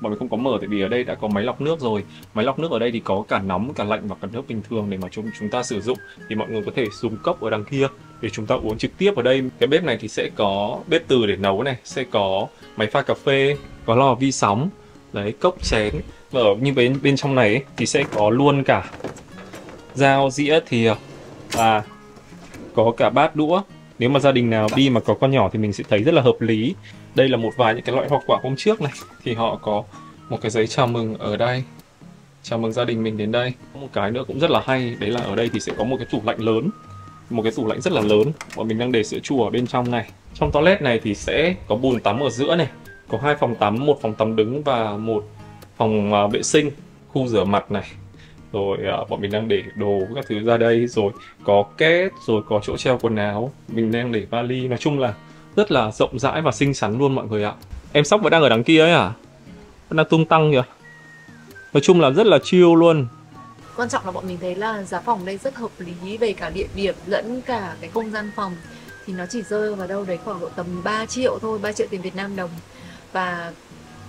Bọn mình không có mở tại vì ở đây đã có máy lọc nước rồi. Máy lọc nước ở đây thì có cả nóng, cả lạnh và cả nước bình thường để mà chúng ta sử dụng. Thì mọi người có thể dùng cốc ở đằng kia để chúng ta uống trực tiếp ở đây. Cái bếp này thì sẽ có bếp từ để nấu này, sẽ có máy pha cà phê, có lò vi sóng, đấy, cốc chén. Và ở như bên trong này ấy, thì sẽ có luôn cả dao, dĩa, thìa và có cả bát đũa. Nếu mà gia đình nào đi mà có con nhỏ thì mình sẽ thấy rất là hợp lý. Đây là một vài những cái loại hoa quả hôm trước này, thì họ có một cái giấy chào mừng ở đây, chào mừng gia đình mình đến đây. Có một cái nữa cũng rất là hay, đấy là ở đây thì sẽ có một cái tủ lạnh lớn, một cái tủ lạnh rất là lớn. Bọn mình đang để sữa chua ở bên trong này. Trong toilet này thì sẽ có bồn tắm ở giữa này, có 2 phòng tắm, một phòng tắm đứng và một phòng vệ sinh, khu rửa mặt này. Rồi bọn mình đang để đồ các thứ ra đây, rồi có két, rồi có chỗ treo quần áo. Mình đang để vali, nói chung là rất là rộng rãi và xinh xắn luôn mọi người ạ. Em Sóc vẫn đang ở đằng kia ấy à? Vẫn đang tung tăng kìa. Nói chung là rất là chill luôn. Quan trọng là bọn mình thấy là giá phòng đây rất hợp lý về cả địa điểm lẫn cả cái không gian phòng. Thì nó chỉ rơi vào đâu đấy khoảng độ tầm 3 triệu thôi, 3 triệu tiền Việt Nam đồng. Và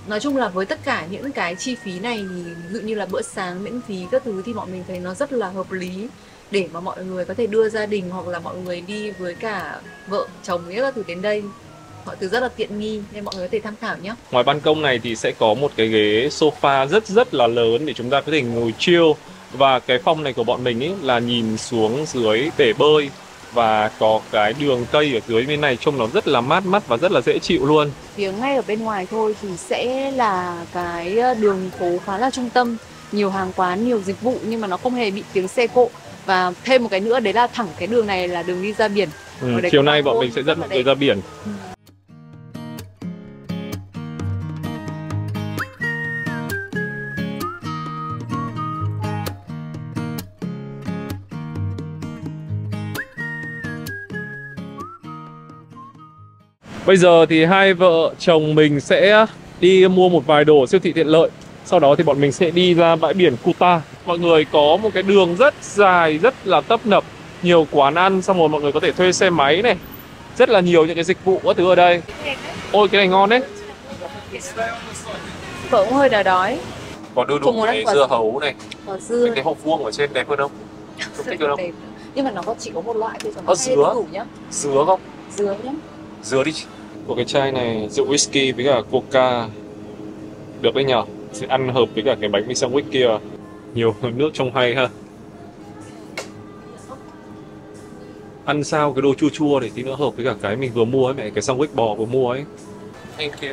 nói chung là với tất cả những cái chi phí này thì ví dụ như là bữa sáng miễn phí các thứ thì bọn mình thấy nó rất là hợp lý để mà mọi người có thể đưa gia đình hoặc là mọi người đi với cả vợ chồng các thứ đến đây. Mọi thứ rất là tiện nghi nên mọi người có thể tham khảo nhé. Ngoài ban công này thì sẽ có một cái ghế sofa rất là lớn để chúng ta có thể ngồi chill. Và cái phòng này của bọn mình ấy là nhìn xuống dưới bể bơi và có cái đường cây ở dưới bên này, trông nó rất là mát mắt và rất là dễ chịu luôn. Phía ngay ở bên ngoài thôi thì sẽ là cái đường phố khá là trung tâm, nhiều hàng quán, nhiều dịch vụ nhưng mà nó không hề bị tiếng xe cộ. Và thêm một cái nữa đấy là thẳng cái đường này là đường đi ra biển. Chiều nay bọn mình sẽ dẫn mọi người ra biển. Bây giờ thì hai vợ chồng mình sẽ đi mua một vài đồ ở siêu thị tiện lợi. Sau đó thì bọn mình sẽ đi ra bãi biển Kuta. Mọi người có một cái đường rất dài, rất là tấp nập, nhiều quán ăn, xong rồi mọi người có thể thuê xe máy này. Rất là nhiều những cái dịch vụ các thứ ở đây. Ôi cái này ngon đấy. Vợ cũng hơi đói. Có đu đủ này, dưa hấu này. Có dưa. Cái hộp vuông ở trên đẹp hơn không? Thích hơn không? Nhưng mà nó chỉ có một loại thôi. Có dứa. Dứa không? Dứa nhá. Dứa đi. Có cái chai này rượu whisky với cả coca. Được đấy nhở? sẽ ăn hợp với cả cái bánh mì sandwich kia. Nhiều nước trông hay ha. Ăn sao cái đồ chua chua để tí nữa hợp với cả cái mình vừa mua ấy mẹ, cái sandwich bò vừa mua ấy. Thank you.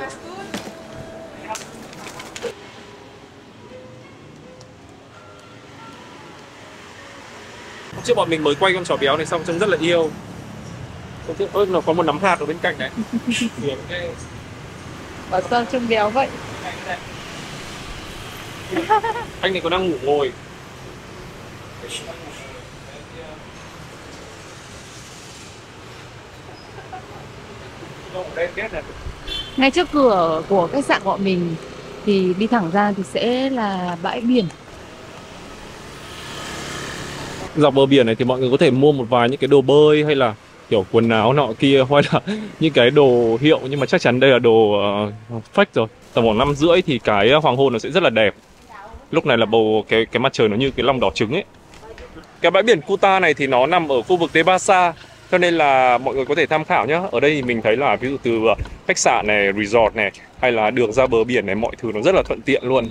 Hôm trước bọn mình mới quay con chó béo này xong trông rất là yêu. Ôi, nó có một nắm hạt ở bên cạnh này. Bảo sao trông béo vậy? Anh này còn đang ngủ ngồi. Ngay trước cửa của khách sạn bọn mình thì đi thẳng ra thì sẽ là bãi biển. Dọc bờ biển này thì mọi người có thể mua một vài những cái đồ bơi hay là kiểu quần áo nọ kia, hoặc là những cái đồ hiệu, nhưng mà chắc chắn đây là đồ fake rồi. Tầm khoảng 5:30 thì cái hoàng hôn nó sẽ rất là đẹp. Lúc này là bầu cái mặt trời nó như cái lòng đỏ trứng ấy. Cái bãi biển Kuta này thì nó nằm ở khu vực Tebasa, cho nên là mọi người có thể tham khảo nhá. Ở đây thì mình thấy là ví dụ từ khách sạn này, resort này, hay là đường ra bờ biển này, mọi thứ nó rất là thuận tiện luôn.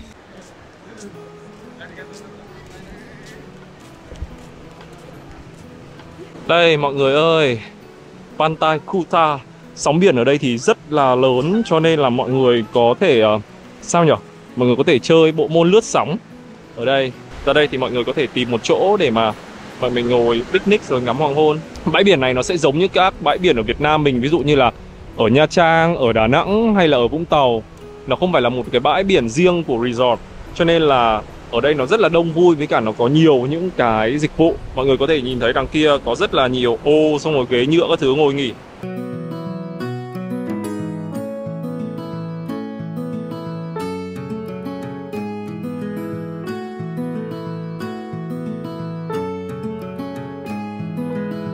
Đây mọi người ơi, Pantai Kuta. Sóng biển ở đây thì rất là lớn, cho nên là mọi người có thể sao nhỉ? Mọi người có thể chơi bộ môn lướt sóng ở đây. Ra đây thì mọi người có thể tìm một chỗ để mà mọi mình ngồi picnic rồi ngắm hoàng hôn. Bãi biển này nó sẽ giống như các bãi biển ở Việt Nam mình, ví dụ như là ở Nha Trang, ở Đà Nẵng hay là ở Vũng Tàu. Nó không phải là một cái bãi biển riêng của resort, cho nên là ở đây nó rất là đông vui, với cả nó có nhiều những cái dịch vụ. Mọi người có thể nhìn thấy đằng kia có rất là nhiều ô, xong rồi ghế nhựa các thứ ngồi nghỉ.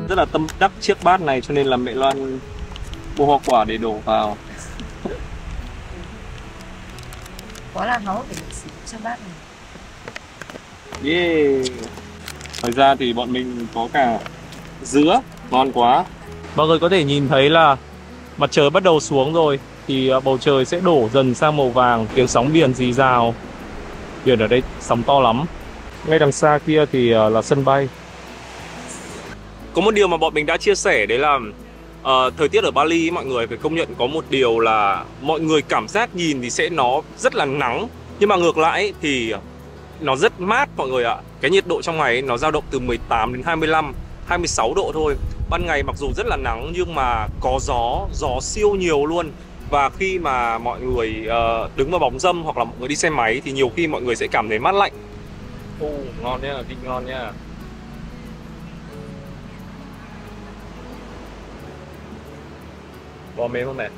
Rất là tâm đắc chiếc bát này, cho nên là mẹ Loan mua hoa quả để đổ vào. Quá là háo để xíu trong bát này. Yeah. Ngoài ra thì bọn mình có cả dứa, ngon quá. Mọi người có thể nhìn thấy là mặt trời bắt đầu xuống rồi, thì bầu trời sẽ đổ dần sang màu vàng. Tiếng sóng biển rì rào. Biển ở đây sóng to lắm. Ngay đằng xa kia thì là sân bay. Có một điều mà bọn mình đã chia sẻ, đấy là thời tiết ở Bali mọi người phải công nhận có một điều là mọi người cảm giác nhìn thì sẽ nó rất là nắng, nhưng mà ngược lại thì nó rất mát mọi người ạ. Cái nhiệt độ trong ngày ấy, nó dao động từ 18 đến 25, 26 độ thôi. Ban ngày mặc dù rất là nắng nhưng mà có gió siêu nhiều luôn. Và khi mà mọi người đứng vào bóng râm hoặc là mọi người đi xe máy thì nhiều khi mọi người sẽ cảm thấy mát lạnh. Ngon nha, thịt ngon nha. Bò mềm không mẹ?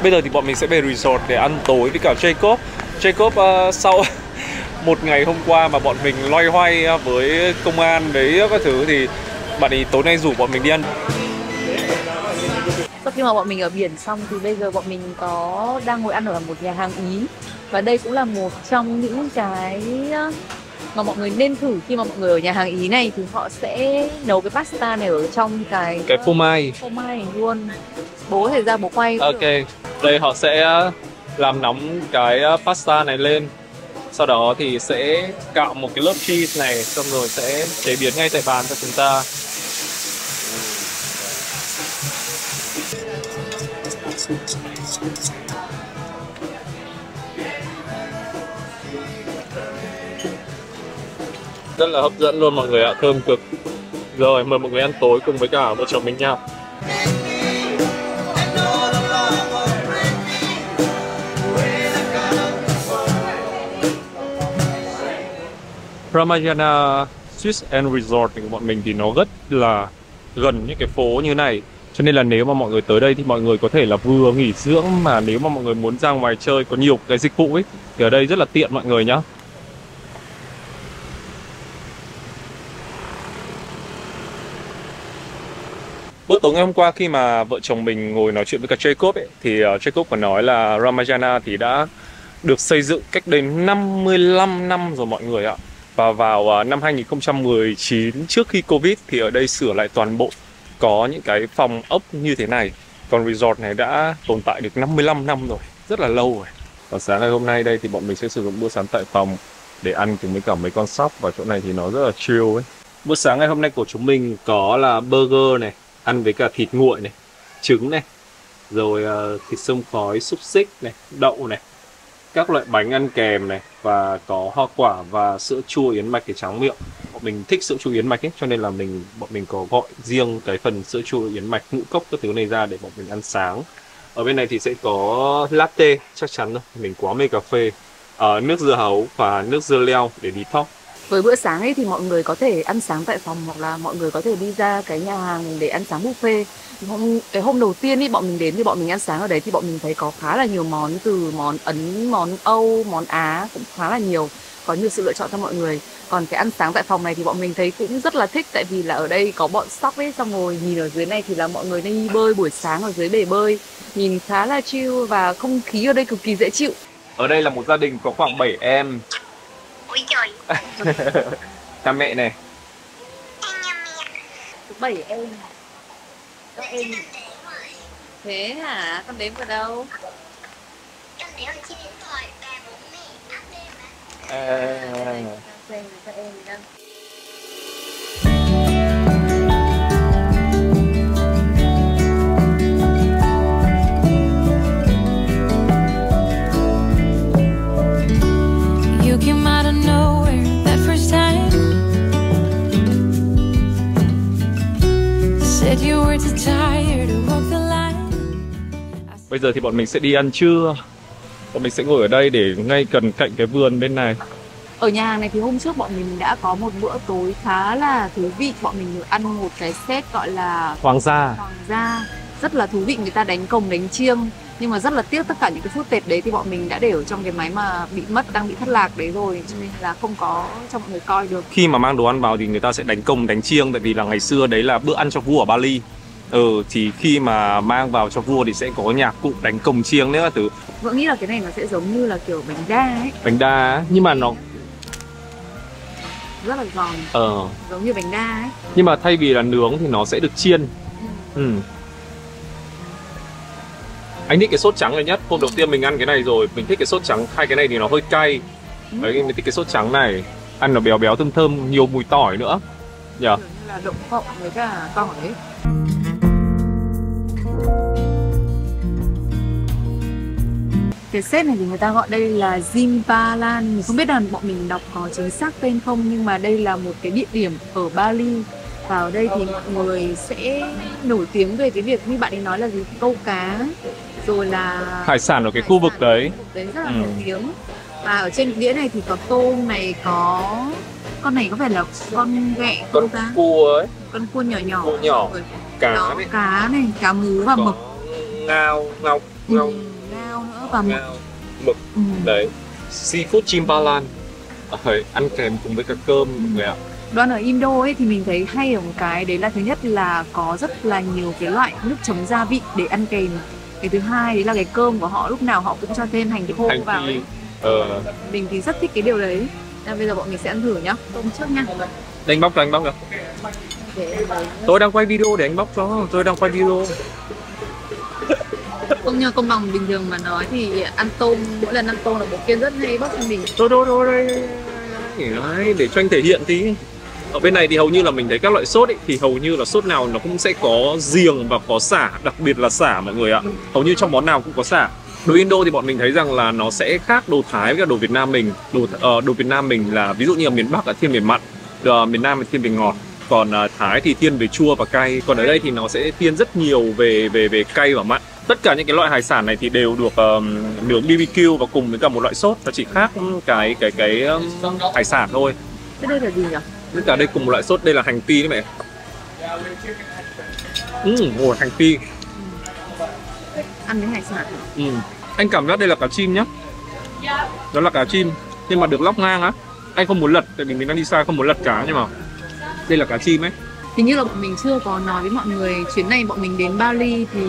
Bây giờ thì bọn mình sẽ về resort để ăn tối với cả Jacob. Jacob sau một ngày hôm qua mà bọn mình loay hoay với công an với các thứ thì bạn ấy tối nay rủ bọn mình đi ăn. Sau khi mà bọn mình ở biển xong thì bây giờ bọn mình đang ngồi ăn ở một nhà hàng Ý. Và đây cũng là một trong những cái mà mọi người nên thử khi mà mọi người ở nhà hàng Ý này. Thì họ sẽ nấu cái pasta này ở trong cái phô mai luôn. Bố thể ra bố quay. Ok, đây họ sẽ làm nóng cái pasta này lên. Sau đó thì sẽ cạo một cái lớp cheese này, xong rồi sẽ chế biến ngay tại bàn cho chúng ta. Rất là hấp dẫn luôn mọi người ạ, thơm cực. Rồi, mời mọi người ăn tối cùng với cả vợ chồng mình nha. Ramayana Suites and Resort của bọn mình thì nó rất là gần những cái phố như này. Cho nên là nếu mà mọi người tới đây thì mọi người có thể là vừa nghỉ dưỡng, mà nếu mà mọi người muốn ra ngoài chơi có nhiều cái dịch vụ ấy thì ở đây rất là tiện mọi người nhá. Bữa tối ngày hôm qua khi mà vợ chồng mình ngồi nói chuyện với cả Jacob ấy, thì Jacob có nói là Ramayana thì đã được xây dựng cách đây 55 năm rồi mọi người ạ. Và vào năm 2019 trước khi Covid thì ở đây sửa lại toàn bộ, có những cái phòng ốc như thế này. Còn resort này đã tồn tại được 55 năm rồi, rất là lâu rồi. Và sáng ngày hôm nay đây thì bọn mình sẽ sử dụng bữa sáng tại phòng để ăn cùng với cả mấy con sóc. Và chỗ này thì nó rất là chill ấy. Bữa sáng ngày hôm nay của chúng mình có là burger này, ăn với cả thịt nguội này, trứng này, rồi thịt xông khói, xúc xích này, đậu này, các loại bánh ăn kèm này, và có hoa quả và sữa chua yến mạch để tráng miệng. Bọn mình thích sữa chua yến mạch ấy, cho nên là bọn mình có gọi riêng cái phần sữa chua yến mạch, ngũ cốc các thứ này ra để bọn mình ăn sáng. Ở bên này thì sẽ có latte chắc chắn rồi, mình quá mê cà phê, nước dưa hấu và nước dưa leo để detox. Với bữa sáng ấy thì mọi người có thể ăn sáng tại phòng, hoặc là mọi người có thể đi ra cái nhà hàng để ăn sáng buffet. Cái hôm đầu tiên ý bọn mình đến thì bọn mình ăn sáng ở đấy thì bọn mình thấy có khá là nhiều món, từ món Ấn, món Âu, món Á cũng khá là nhiều, có nhiều sự lựa chọn cho mọi người. Còn cái ăn sáng tại phòng này thì bọn mình thấy cũng rất là thích, tại vì là ở đây có bọn sóc ấy, xong rồi nhìn ở dưới này thì là mọi người đi bơi buổi sáng ở dưới bể bơi, nhìn khá là chill và không khí ở đây cực kỳ dễ chịu. Ở đây là một gia đình có khoảng 7 em. Ôi trời. Cha mẹ này. 7 em. Các em. Thế hả? Con đếm vào đâu? Con đéo ở trên điện thoại, bà bố mẹ update mà. Xem các em đâu. Bây giờ thì bọn mình sẽ đi ăn trưa. Bọn mình sẽ ngồi ở đây để ngay gần cạnh cái vườn bên này. Ở nhà hàng này thì hôm trước bọn mình đã có một bữa tối khá là thú vị. Bọn mình được ăn một cái set gọi là Hoàng gia. Rất là thú vị, người ta đánh cồng đánh chiêng. Nhưng mà rất là tiếc tất cả những cái footage đấy thì bọn mình đã để ở trong cái máy mà bị mất, đang bị thất lạc đấy rồi, cho nên là không có cho mọi người coi được. Khi mà mang đồ ăn vào thì người ta sẽ đánh cồng đánh chiêng, tại vì là ngày xưa đấy là bữa ăn cho vua ở Bali. Thì khi mà mang vào cho vua thì sẽ có nhạc cụ đánh cồng chiêng nữa từ. Vợ nghĩ là cái này nó sẽ giống như là kiểu bánh đa ấy. Bánh đa nhưng mà nó rất là giòn. Giống như bánh đa ấy. Nhưng mà thay vì là nướng thì nó sẽ được chiên. Anh thích cái sốt trắng này nhất. Hôm đầu tiên mình ăn cái này rồi, mình thích cái sốt trắng. Hai cái này thì nó hơi cay. Đấy, mình thích cái sốt trắng này. Ăn nó béo béo thơm thơm, nhiều mùi tỏi nữa. Kiểu như là đậu phộng với cả tỏi ấy. Cái set này thì người ta gọi đây là Zimpalan. Mình không biết là bọn mình đọc có chính xác tên không, nhưng mà đây là một cái địa điểm ở Bali. Và ở đây thì mọi người sẽ nổi tiếng về cái việc như bạn ấy nói là gì, câu cá, rồi là hải sản ở cái khu vực đấy. Đấy rất là nổi tiếng. Và ở trên đĩa này thì có tôm này, có con này có phải là con ghẹ, con cua ấy, con cua nhỏ nhỏ, cua nhỏ, cá này, cá mú và mực, ngao nữa và mực. Đấy, seafood Chimbalan, ăn kèm cùng với cả cơm mọi người ạ. Đoán ở Indo ấy thì mình thấy hay ở một cái đấy là thứ nhất là có rất là nhiều cái loại nước chấm gia vị để ăn kèm. Cái thứ hai đấy là cái cơm của họ lúc nào họ cũng cho thêm hành khô vào ấy. Mình thì rất thích cái điều đấy. Nên bây giờ bọn mình sẽ ăn thử nhá. Tôm trước nha. Đánh bóc được. Tôi đang quay video để anh bóc cho. Tôi đang quay video. Không, nhờ công bằng bình thường mà nói thì ăn tôm, mỗi lần ăn tôm là Bố Kiên rất hay bóc cho mình. Thôi đấy, để cho anh thể hiện tí. Ở bên này thì hầu như là mình thấy các loại sốt ấy, thì hầu như là sốt nào nó cũng sẽ có riềng và có sả, đặc biệt là sả mọi người ạ. Hầu như trong món nào cũng có sả. Đồ Indo thì bọn mình thấy rằng là nó sẽ khác đồ Thái với cả đồ Việt Nam mình. Đồ Việt Nam mình là ví dụ như ở miền Bắc là thiên về mặn, miền Nam là thiên về ngọt. Còn Thái thì thiên về chua và cay. Còn ở đây thì nó sẽ thiên rất nhiều về cay và mặn. Tất cả những cái loại hải sản này thì đều được nướng BBQ và cùng với cả một loại sốt, nó chỉ khác cái hải sản thôi. Thế đây là gì nhỉ? Tất cả đây cùng một loại sốt, đây là hành phi đấy mẹ. Ồ, hành phi. Ăn với hải sản. Anh cảm giác đây là cá chim nhá. Đó là cá chim, nhưng mà được lóc ngang á. Anh không muốn lật, tại vì mình đang đi xa không muốn lật cá, nhưng mà đây là cá chim ấy. Hình như là bọn mình chưa có nói với mọi người chuyến này bọn mình đến Bali thì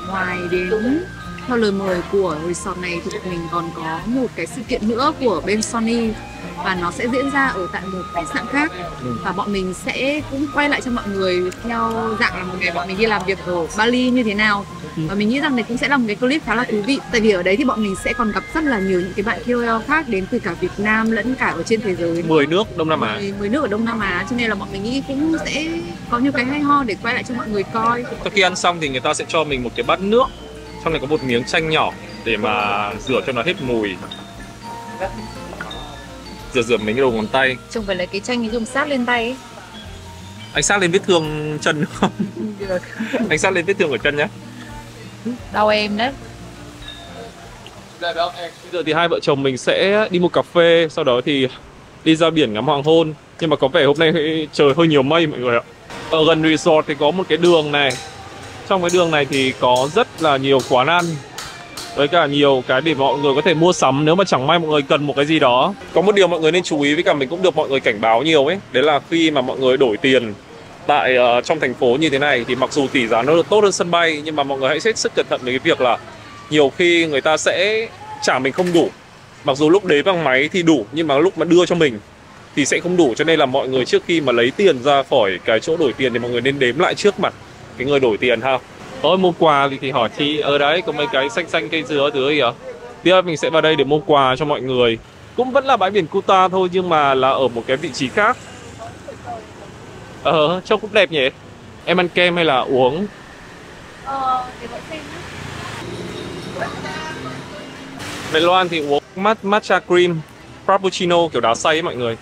ngoài đến theo lời mời của resort này thì bọn mình còn có một cái sự kiện nữa của bên Sony và nó sẽ diễn ra ở tại một khách sạn khác và bọn mình sẽ cũng quay lại cho mọi người theo dạng là một ngày bọn mình đi làm việc ở Bali như thế nào. Và mình nghĩ rằng này cũng sẽ là một cái clip khá là thú vị, tại vì ở đấy thì bọn mình sẽ còn gặp rất là nhiều những cái bạn KOL khác đến từ cả Việt Nam lẫn cả ở trên thế giới. 10 nước Đông Nam Á. 10 nước ở Đông Nam Á, cho nên là bọn mình nghĩ cũng sẽ có nhiều cái hay ho để quay lại cho mọi người coi. Sau khi ăn xong thì người ta sẽ cho mình một cái bát nước, trong này có một miếng chanh nhỏ để mà rửa cho nó hết mùi. Rửa mấy cái đầu ngón tay. Trông phải lấy cái chanh ấy dùng sát lên tay ấy. Anh sát lên vết thương chân không? Được. Anh sát lên vết thương ở chân nhé. Đau em đấy. Bây giờ thì hai vợ chồng mình sẽ đi mua cà phê, sau đó thì đi ra biển ngắm hoàng hôn. Nhưng mà có vẻ hôm nay trời hơi nhiều mây mọi người ạ. Ở gần resort thì có một cái đường này. Trong cái đường này thì có rất là nhiều quán ăn, với cả nhiều cái để mọi người có thể mua sắm nếu mà chẳng may mọi người cần một cái gì đó. Có một điều mọi người nên chú ý, với cả mình cũng được mọi người cảnh báo nhiều ấy, đấy là khi mà mọi người đổi tiền tại trong thành phố như thế này thì mặc dù tỷ giá nó được tốt hơn sân bay, nhưng mà mọi người hãy hết sức cẩn thận với cái việc là nhiều khi người ta sẽ trả mình không đủ. Mặc dù lúc đếm bằng máy thì đủ, nhưng mà lúc mà đưa cho mình thì sẽ không đủ. Cho nên là mọi người trước khi mà lấy tiền ra khỏi cái chỗ đổi tiền thì mọi người nên đếm lại trước mặt cái người đổi tiền ha. Ôi, mua quà thì hỏi chị ở đấy có mấy cái xanh cây dứa ở dưới kìa. Tiếp mình sẽ vào đây để mua quà cho mọi người. Cũng vẫn là bãi biển Kuta thôi, nhưng mà là ở một cái vị trí khác. Trông cũng đẹp nhỉ. Em ăn kem hay là uống? Để gọi xem nhá. Mẹ Loan thì uống matcha cream frappuccino kiểu đá xay ấy mọi người.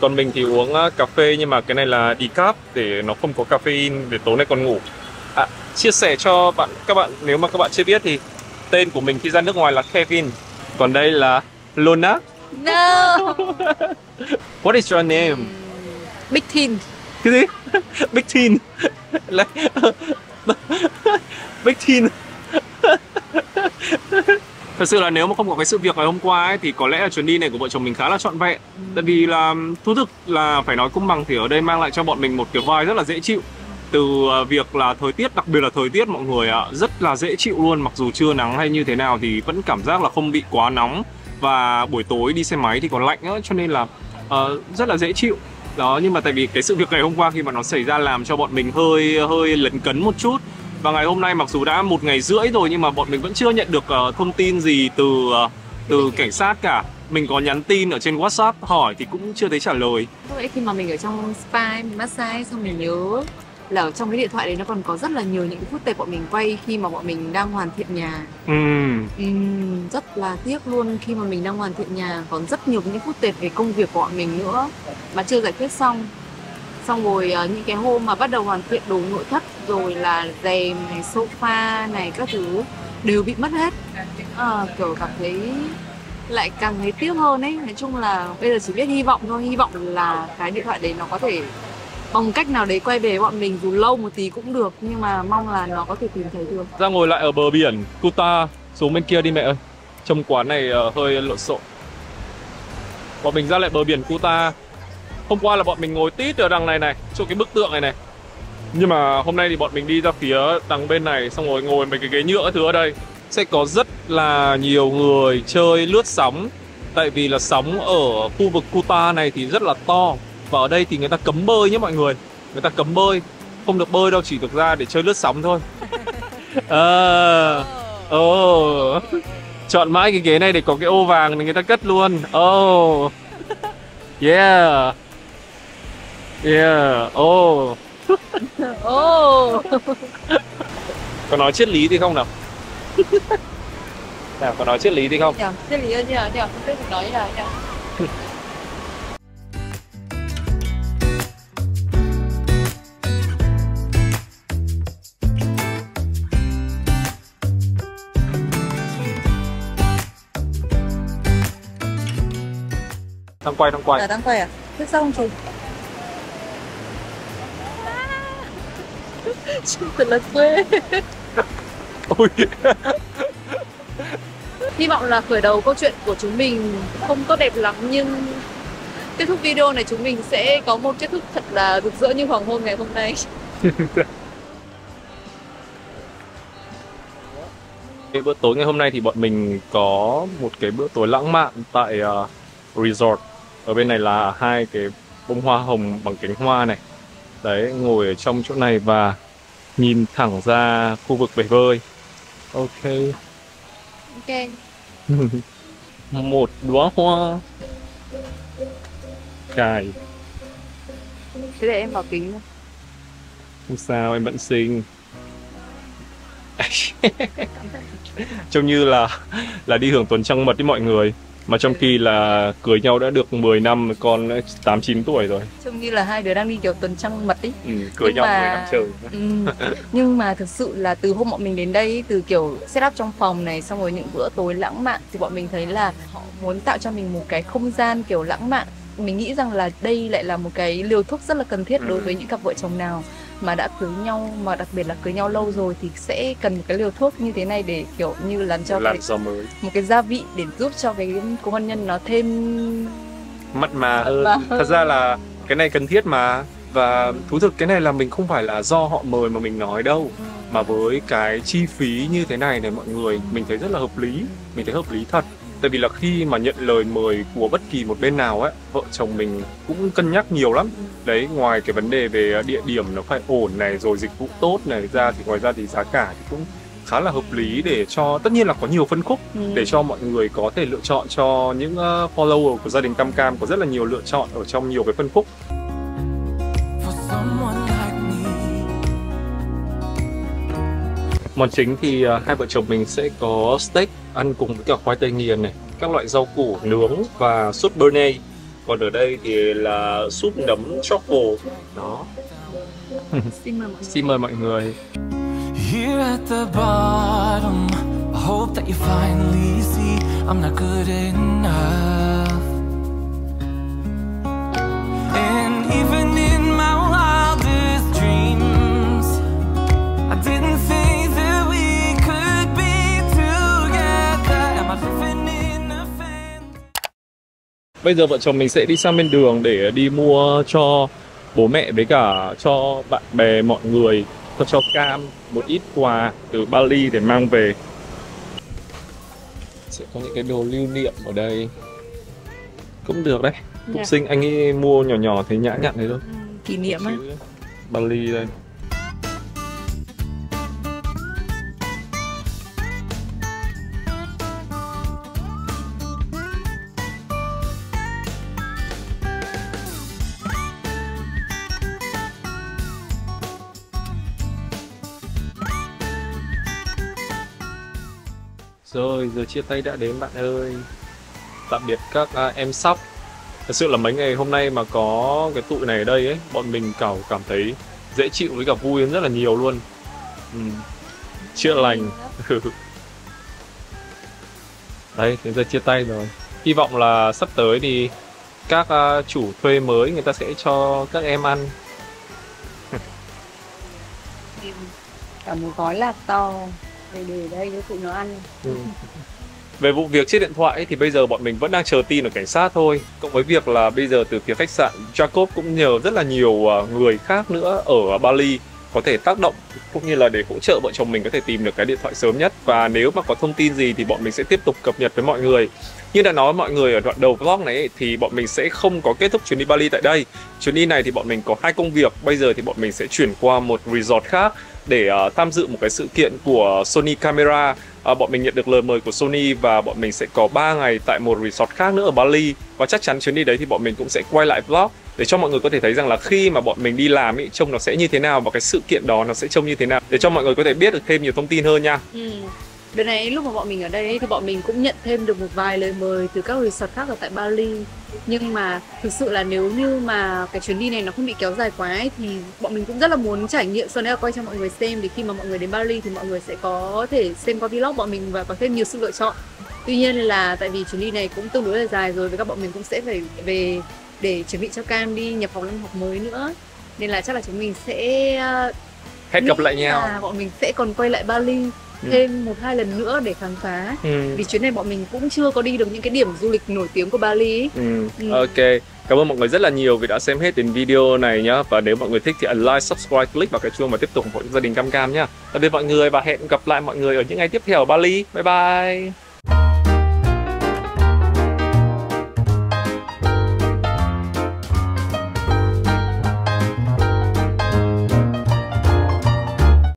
Còn mình thì uống cà phê, nhưng mà cái này là decaf để nó không có caffeine để tối nay còn ngủ. Chia sẻ cho các bạn nếu mà các bạn chưa biết thì tên của mình khi ra nước ngoài là Kevin, còn đây là Luna. No. What is your name? Big Teen. Cái gì? Big Teen. Big Teen. Thật sự là nếu mà không có cái sự việc ngày hôm qua ấy, thì có lẽ là chuyến đi này của vợ chồng mình khá là trọn vẹn. Tại vì là thú thực là phải nói công bằng thì ở đây mang lại cho bọn mình một kiểu vibe rất là dễ chịu. Từ việc là thời tiết, đặc biệt là thời tiết mọi người ạ, rất là dễ chịu luôn. Mặc dù trưa nắng hay như thế nào thì vẫn cảm giác là không bị quá nóng. Và buổi tối đi xe máy thì còn lạnh nữa, cho nên là rất là dễ chịu. Đó, nhưng mà tại vì cái sự việc ngày hôm qua khi mà nó xảy ra làm cho bọn mình hơi lấn cấn một chút. Và ngày hôm nay mặc dù đã 1 ngày rưỡi rồi nhưng mà bọn mình vẫn chưa nhận được thông tin gì từ cảnh sát cả. Mình có nhắn tin ở trên WhatsApp hỏi thì cũng chưa thấy trả lời. Lúc nãy khi mà mình ở trong spa, mình massage xong mình nhớ là ở trong cái điện thoại đấy nó còn có rất là nhiều những cái footage bọn mình quay khi mà bọn mình đang hoàn thiện nhà. Rất là tiếc luôn, khi mà mình đang hoàn thiện nhà còn rất nhiều những footage về công việc của bọn mình nữa mà chưa giải quyết xong. Xong rồi những cái hôm mà bắt đầu hoàn thiện đồ nội thất rồi là rèm này, sofa này các thứ đều bị mất hết. Kiểu cảm thấy lại càng thấy tiếc hơn ấy. Nói chung là bây giờ chỉ biết hy vọng thôi, hy vọng là cái điện thoại đấy nó có thể bằng cách nào đấy quay về bọn mình, dù lâu một tí cũng được, nhưng mà mong là nó có thể tìm thấy được. Ra ngồi lại ở bờ biển Kuta, xuống bên kia đi mẹ ơi. Trông quán này hơi lộn xộn. Bọn mình ra lại bờ biển Kuta. Hôm qua là bọn mình ngồi tít ở đằng này này, chỗ cái bức tượng này này. Nhưng mà hôm nay thì bọn mình đi ra phía đằng bên này, xong rồi ngồi mấy cái ghế nhựa thứ ở đây. Sẽ có rất là nhiều người chơi lướt sóng. Tại vì là sóng ở khu vực Kuta này thì rất là to. Và ở đây thì người ta cấm bơi nhé mọi người. Người ta cấm bơi. Không được bơi đâu, chỉ được ra để chơi lướt sóng thôi. Oh, chọn mãi cái ghế này để có cái ô vàng thì người ta cất luôn. Oh, yeah, yeah, oh. Oh. Có nói triết lý thì không nào? Nào, có nói triết lý thì không? Triết lý ơn nhỉ? Không biết nói như nào nhỉ? Đang quay, đang quay. Là đang quay à? Thế sao không chụp? Thật là quê. Ôi. Hy vọng là khởi đầu câu chuyện của chúng mình không tốt đẹp lắm, nhưng kết thúc video này chúng mình sẽ có một kết thúc thật là rực rỡ như hoàng hôn ngày hôm nay. Cái bữa tối ngày hôm nay thì bọn mình có một cái bữa tối lãng mạn tại resort. Ở bên này là hai cái bông hoa hồng bằng cánh hoa này. Đấy, ngồi ở trong chỗ này và nhìn thẳng ra khu vực bể bơi. Ok. Ok. Một đóa hoa cài. Thế để em vào kính thôi. Không sao, em vẫn xinh. Trông như là đi hưởng tuần trăng mật với mọi người. Mà trong khi là cưới nhau đã được 10 năm, con 8-9 tuổi rồi. Trông như là hai đứa đang đi kiểu tuần trăng mật ý. Cưới nhau 10 năm trời. Nhưng mà thực sự là từ hôm bọn mình đến đây, từ kiểu setup trong phòng này, xong rồi những bữa tối lãng mạn, thì bọn mình thấy là họ muốn tạo cho mình một cái không gian kiểu lãng mạn. Mình nghĩ rằng là đây lại là một cái liều thuốc rất là cần thiết đối với những cặp vợ chồng nào mà đã cưới nhau, mà đặc biệt là cưới nhau lâu rồi, thì sẽ cần một cái liều thuốc như thế này để kiểu như làm cho một cái gia vị để giúp cho cái cuộc hôn nhân nó thêm mặn mà hơn. Thật ra là cái này cần thiết mà. Và thú thực cái này là mình không phải là do họ mời mà mình nói đâu, mà với cái chi phí như thế này mọi người, mình thấy rất là hợp lý. Mình thấy hợp lý thật. Tại vì là khi mà nhận lời mời của bất kỳ một bên nào ấy, vợ chồng mình cũng cân nhắc nhiều lắm. Đấy, ngoài cái vấn đề về địa điểm nó phải ổn này, rồi dịch vụ tốt này ra, thì ngoài ra thì giá cả thì cũng khá là hợp lý, để cho, tất nhiên là có nhiều phân khúc để cho mọi người có thể lựa chọn. Cho những follower của gia đình Cam Cam có rất là nhiều lựa chọn ở trong nhiều cái phân khúc. Món chính thì hai vợ chồng mình sẽ có steak ăn cùng với cả khoai tây nghiền này, các loại rau củ nướng và sốt béarnaise. Còn ở đây thì là súp nấm truffle. Đó. Xin mời mọi người. Here at the bottom, I hope that you finally see I'm not good enough. And even in my wildest dreams, I didn't think that we could be together. Am I living in a fan? Bây giờ vợ chồng mình sẽ đi sang bên đường để đi mua cho bố mẹ với cả cho bạn bè mọi người, cho Cam một ít quà từ Bali để mang về. Sẽ có những cái đồ lưu niệm ở đây. Cũng được đấy. Phục sinh anh ấy mua nhỏ nhỏ thấy nhã nhặn đấy thôi. Kỷ niệm á. Bali đây. Rồi, giờ chia tay đã đến bạn ơi. Tạm biệt các em sóc. Thật sự là mấy ngày hôm nay mà có cái tụi này ở đây ấy, bọn mình cảm thấy dễ chịu với cả vui hơn rất là nhiều luôn. Chữa lành. Đấy, đến giờ chia tay rồi. Hy vọng là sắp tới thì các chủ thuê mới người ta sẽ cho các em ăn. Cả một gói lạc to để đây cho tụi nó ăn. Về vụ việc chiếc điện thoại ấy, thì bây giờ bọn mình vẫn đang chờ tin ở cảnh sát thôi. Cộng với việc là bây giờ từ phía khách sạn Jacob cũng nhờ rất là nhiều người khác nữa ở Bali có thể tác động, cũng như là để hỗ trợ vợ chồng mình có thể tìm được cái điện thoại sớm nhất. Và nếu mà có thông tin gì thì bọn mình sẽ tiếp tục cập nhật với mọi người. Như đã nói mọi người ở đoạn đầu vlog này ấy, thì bọn mình sẽ không có kết thúc chuyến đi Bali tại đây. Chuyến đi này thì bọn mình có 2 công việc. Bây giờ thì bọn mình sẽ chuyển qua một resort khác để tham dự một cái sự kiện của Sony Camera bọn mình nhận được lời mời của Sony và bọn mình sẽ có 3 ngày tại một resort khác nữa ở Bali. Và chắc chắn chuyến đi đấy thì bọn mình cũng sẽ quay lại vlog để cho mọi người có thể thấy rằng là khi mà bọn mình đi làm ý, trông nó sẽ như thế nào và cái sự kiện đó nó sẽ trông như thế nào, để cho mọi người có thể biết được thêm nhiều thông tin hơn nha. Đợt này lúc mà bọn mình ở đây ấy, thì bọn mình cũng nhận thêm được một vài lời mời từ các resort khác ở tại Bali. Nhưng mà thực sự là nếu như mà cái chuyến đi này nó không bị kéo dài quá ấy, thì bọn mình cũng rất là muốn trải nghiệm, sau đấy là quay cho mọi người xem, để khi mà mọi người đến Bali thì mọi người sẽ có thể xem qua vlog bọn mình và có thêm nhiều sự lựa chọn. Tuy nhiên là tại vì chuyến đi này cũng tương đối là dài rồi, với các bọn mình cũng sẽ phải về để chuẩn bị cho Cam đi nhập học năm học mới nữa, nên là chắc là chúng mình sẽ Hẹn gặp lại nhau. Bọn mình sẽ còn quay lại Bali thêm 1-2 lần nữa để khám phá. Vì chuyến này bọn mình cũng chưa có đi được những cái điểm du lịch nổi tiếng của Bali. Ok, cảm ơn mọi người rất là nhiều vì đã xem hết đến video này nhá. Và nếu mọi người thích thì ấn like, subscribe, click vào cái chuông và tiếp tục ủng hộ gia đình Cam Cam nhá. Tạm biệt mọi người và hẹn gặp lại mọi người ở những ngày tiếp theo ở Bali. Bye bye.